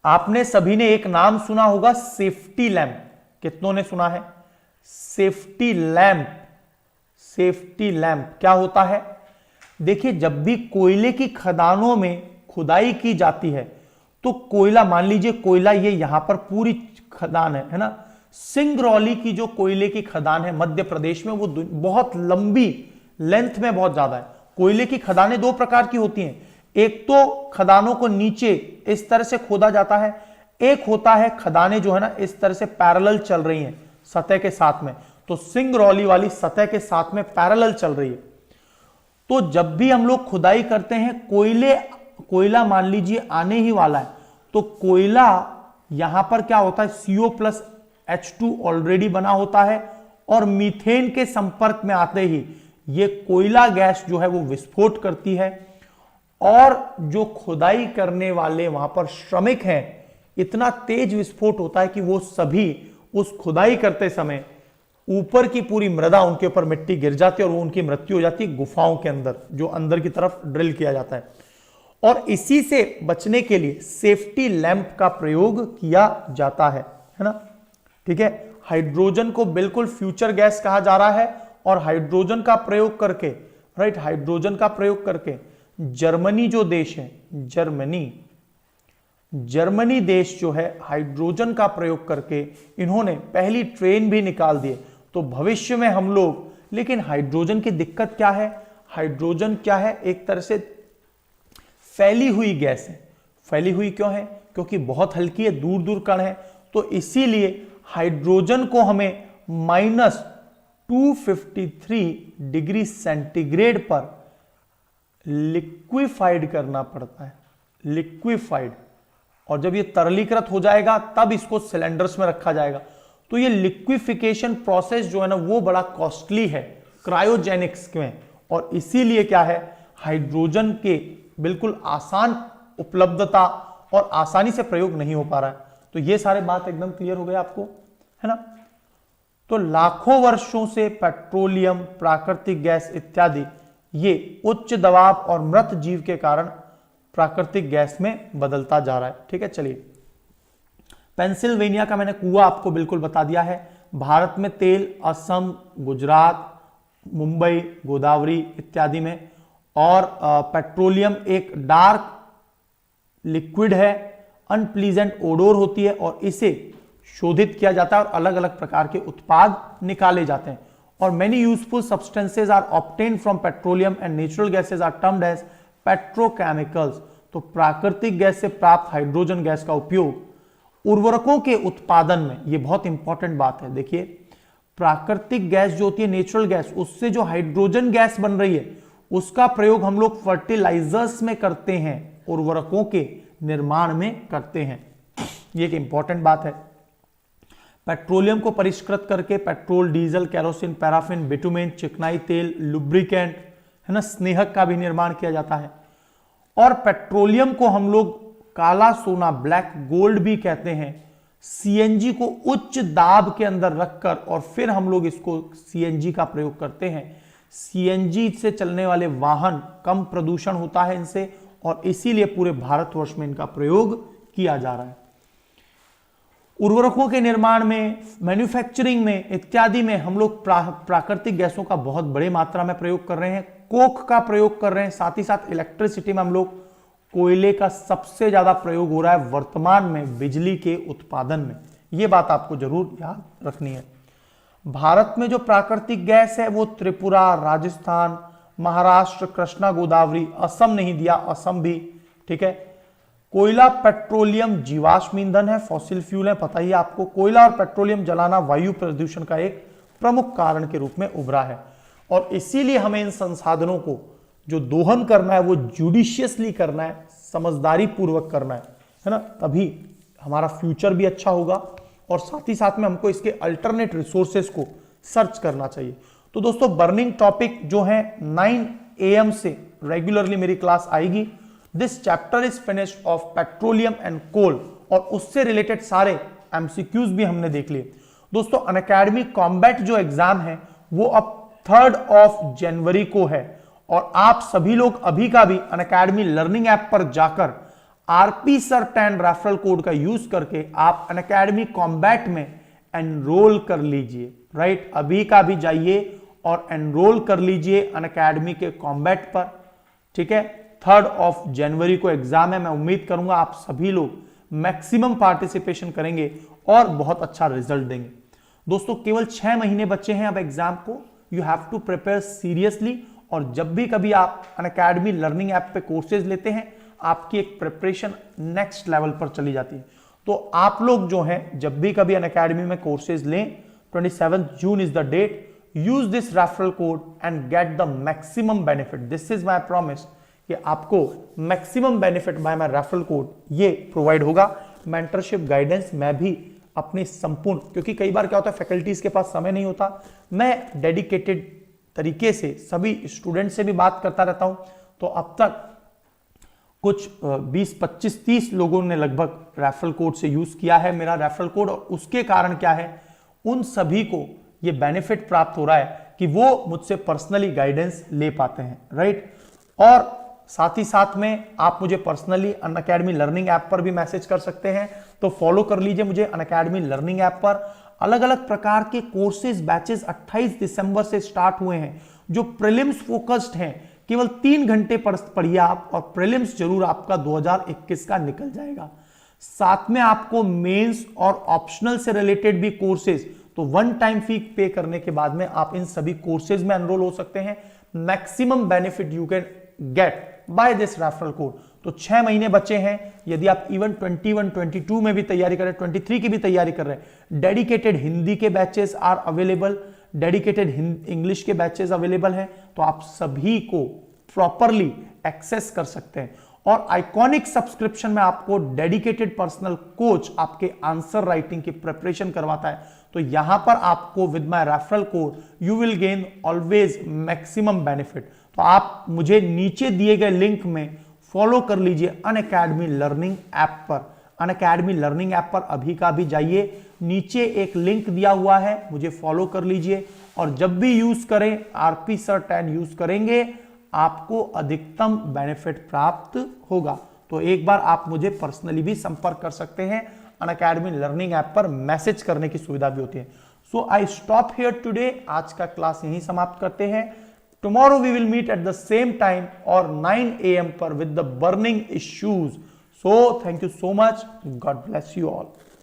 आपने सभी ने एक नाम सुना होगा, सेफ्टी लैंप। कितनों ने सुना है? Safety lamp. सेफ्टी लैंप क्या होता है? देखिए, जब भी कोयले की खदानों में खुदाई की जाती है तो कोयला, मान लीजिए कोयला ये यहां पर पूरी खदान है ना, सिंगरौली की जो कोयले की खदान है मध्य प्रदेश में, वो बहुत लंबी, लेंथ में बहुत ज्यादा है। कोयले की खदानें दो प्रकार की होती हैं, एक तो खदानों को नीचे इस तरह से खोदा जाता है, एक होता है खदानें जो है ना इस तरह से पैरेलल चल रही हैं सतह के साथ में, तो सिंगरौली वाली सतह के साथ में पैरेलल चल रही है। तो जब भी हम लोग खुदाई करते हैं, कोयला मान लीजिए आने ही वाला है, तो कोयला यहां पर क्या होता है, CO प्लस H2 ऑलरेडी बना होता है और मीथेन के संपर्क में आते ही ये कोयला गैस जो है वो विस्फोट करती है और जो खुदाई करने वाले वहां पर श्रमिक हैं, इतना तेज विस्फोट होता है कि वो सभी उस खुदाई करते समय ऊपर की पूरी मृदा उनके ऊपर मिट्टी गिर जाती है और वो उनकी मृत्यु हो जाती है गुफाओं के अंदर, जो अंदर की तरफ ड्रिल किया जाता है। और इसी से बचने के लिए सेफ्टी लैंप का प्रयोग किया जाता है ना, ठीक है। हाइड्रोजन को बिल्कुल फ्यूचर गैस कहा जा रहा है और हाइड्रोजन का प्रयोग करके, राइट, हाइड्रोजन का प्रयोग करके जर्मनी जो देश है, जर्मनी देश जो है हाइड्रोजन का प्रयोग करके इन्होंने पहली ट्रेन भी निकाल दी। तो भविष्य में हम लोग, लेकिन हाइड्रोजन की दिक्कत क्या है, हाइड्रोजन क्या है, एक तरह से फैली हुई गैस है। फैली हुई क्यों है? क्योंकि बहुत हल्की है, दूर दूर कण है, तो इसीलिए हाइड्रोजन को हमें -253 डिग्री सेंटीग्रेड पर लिक्विफाइड करना पड़ता है, लिक्विफाइड। और जब ये तरलीकृत हो जाएगा तब इसको सिलेंडर्स में रखा जाएगा। तो ये लिक्विफिकेशन प्रोसेस जो है ना वो बड़ा कॉस्टली है क्रायोजेनिक्स में, और इसीलिए क्या है, हाइड्रोजन के बिल्कुल आसान उपलब्धता और आसानी से प्रयोग नहीं हो पा रहा है। तो ये सारे बात एकदम क्लियर हो गए आपको, है ना। तो लाखों वर्षों से पेट्रोलियम, प्राकृतिक गैस इत्यादि ये उच्च दबाव और मृत जीव के कारण प्राकृतिक गैस में बदलता जा रहा है। ठीक है, चलिए पेंसिल्वेनिया का मैंने कुआं आपको बिल्कुल बता दिया है। भारत में तेल असम, गुजरात, मुंबई, गोदावरी इत्यादि में, और पेट्रोलियम एक डार्क लिक्विड है, अनप्लीजेंट ओडोर होती है और इसे शोधित किया जाता है और अलग अलग प्रकार के उत्पाद निकाले जाते हैं। और many useful substances are obtained from petroleum and natural gases are termed as petrochemicals. तो प्राकृतिक गैस से प्राप्त हाइड्रोजन गैस का उपयोग उर्वरकों के उत्पादन में, यह बहुत इंपॉर्टेंट बात है। देखिए प्राकृतिक गैस जो होती है, नेचुरल गैस, उससे जो हाइड्रोजन गैस बन रही है उसका प्रयोग हम लोग फर्टिलाइजर्स में करते हैं, उर्वरकों के निर्माण में करते हैं। यह एक इंपॉर्टेंट बात है। पेट्रोलियम को परिष्कृत करके petrol, diesel, kerosene, paraffin, bitumen, चिकनाई तेल, लुब्रिकेंट, है ना, स्नेहक का भी निर्माण किया जाता है। और पेट्रोलियम को हम लोग काला सोना, ब्लैक गोल्ड भी कहते हैं। सीएनजी को उच्च दाब के अंदर रखकर और फिर हम लोग इसको सीएनजी का प्रयोग करते हैं। सीएनजी से चलने वाले वाहन कम प्रदूषण होता है इनसे, और इसीलिए पूरे भारतवर्ष में इनका प्रयोग किया जा रहा है। उर्वरकों के निर्माण में, मैन्युफैक्चरिंग में इत्यादि में हम लोग प्राकृतिक गैसों का बहुत बड़ी मात्रा में प्रयोग कर रहे हैं। कोक का प्रयोग कर रहे हैं, साथ ही साथ इलेक्ट्रिसिटी में हम लोग कोयले का सबसे ज्यादा प्रयोग हो रहा है वर्तमान में बिजली के उत्पादन में। यह बात आपको जरूर याद रखनी है। भारत में जो प्राकृतिक गैस है वो त्रिपुरा, राजस्थान, महाराष्ट्र, कृष्णा गोदावरी, असम नहीं दिया, असम भी, ठीक है। कोयला, पेट्रोलियम जीवाश्म ईंधन है, फॉसिल फ्यूल है, पता ही आपको। कोयला और पेट्रोलियम जलाना वायु प्रदूषण का एक प्रमुख कारण के रूप में उभरा है, और इसीलिए हमें इन संसाधनों को जो दोहन करना है वो जुडिशियसली करना है, समझदारी पूर्वक करना है ना, तभी हमारा फ्यूचर भी अच्छा होगा। और साथ ही साथ में हमको इसके अल्टरनेट रिसोर्सेस को सर्च करना चाहिए। तो दोस्तों बर्निंग टॉपिक जो है 9 AM से रेगुलरली मेरी क्लास आएगी। This chapter is finished of petroleum and coal, और उससे रिलेटेड सारे एमसीक्यूज भी हमने देख लिए। दोस्तों अनअकैडमी कॉम्बैट जो एग्जाम है वो अब 3 जनवरी को है, और आप सभी लोग अभी का भी अनअकैडमी लर्निंग ऐप पर जाकर आरपी सर 10 रेफरल कोड का यूज करके आप अनअकैडमी कॉम्बैट में एनरोल कर लीजिए। राइट, अभी का भी जाइए और एनरोल कर लीजिए अनअकैडमी के कॉम्बैट पर। ठीक है, 3 जनवरी को एग्जाम है। मैं उम्मीद करूंगा आप सभी लोग मैक्सिमम पार्टिसिपेशन करेंगे और बहुत अच्छा रिजल्ट देंगे। दोस्तों केवल 6 महीने बचे हैं अब एग्जाम को। You have to prepare seriously, और जब भी कभी आप अनअकैडमी लर्निंग ऐप पे कोर्सेज लेते हैं आपकी एक प्रिपरेशन नेक्स्ट लेवल पर चली जाती है। तो आप लोग जो हैं जब भी कभी अनअकैडमी में कोर्सेज लें, 27 June is the date, use this referral code and get the maximum benefit. This is my promise कि आपको maximum benefit by my referral code ये प्रोवाइड होगा। मेंटरशिप गाइडेंस मैं भी अपनी संपूर्ण, क्योंकि कई बार क्या होता है फैकल्टीज के पास समय नहीं होता, मैं डेडिकेटेड तरीके से सभी स्टूडेंट से भी बात करता रहता हूं। तो अब तक कुछ 20, 25, 30 लोगों ने लगभग रेफरल कोड से यूज किया है मेरा रेफरल कोड, और उसके कारण क्या है उन सभी को ये बेनिफिट प्राप्त हो रहा है कि वो मुझसे पर्सनली गाइडेंस ले पाते हैं। राइट, और साथ ही साथ में आप मुझे पर्सनली अनअकैडमी लर्निंग ऐप पर भी मैसेज कर सकते हैं। तो फॉलो कर लीजिए मुझे अनअकैडमी लर्निंग ऐप पर। अलग अलग प्रकार के कोर्सेज बैचेस 28 दिसंबर से स्टार्ट हुए हैं जो प्रीलिम्स फोकस्ड हैं। केवल 3 घंटे पढ़िए आप, और प्रीलिम्स जरूर आपका 2021 का निकल जाएगा। साथ में आपको मेंस और ऑप्शनल से रिलेटेड भी कोर्सेज, तो 1 टाइम फी पे करने के बाद में आप इन सभी कोर्सेज में एनरोल हो सकते हैं। Maximum benefit you can get by this referral code. तो 6 महीने बचे हैं। यदि आप इवन 21, 22 में भी तैयारी कर रहे हैं, 23 की भी तैयारी कर रहे हैं, डेडिकेटेड हिंदी के batches are available, dedicated English के बैचेस अवेलेबल हैं, तो आप सभी को प्रॉपरली एक्सेस कर सकते हैं। और आइकॉनिक सब्सक्रिप्शन में आपको डेडिकेटेड पर्सनल कोच आपके आंसर राइटिंग की प्रिपरेशन करवाता है। तो यहां पर आपको with my referral code you will gain always maximum benefit. तो आप मुझे नीचे दिए गए लिंक में फॉलो कर लीजिए अनअकैडमी लर्निंग ऐप पर। अनअकैडमी लर्निंग ऐप पर अभी का भी जाइए, नीचे एक लिंक दिया हुआ है, मुझे फॉलो कर लीजिए और जब भी यूज करें आरपी सर 10 यूज करेंगे आपको अधिकतम बेनिफिट प्राप्त होगा। तो एक बार आप मुझे पर्सनली भी संपर्क कर सकते हैं, अनअकैडमी लर्निंग ऐप पर मैसेज करने की सुविधा भी होती है। So I stop here today, आज का क्लास यहीं समाप्त करते हैं। Tomorrow we will meet at the same time और 9 AM पर with the burning issues. So thank you so much, God bless you all.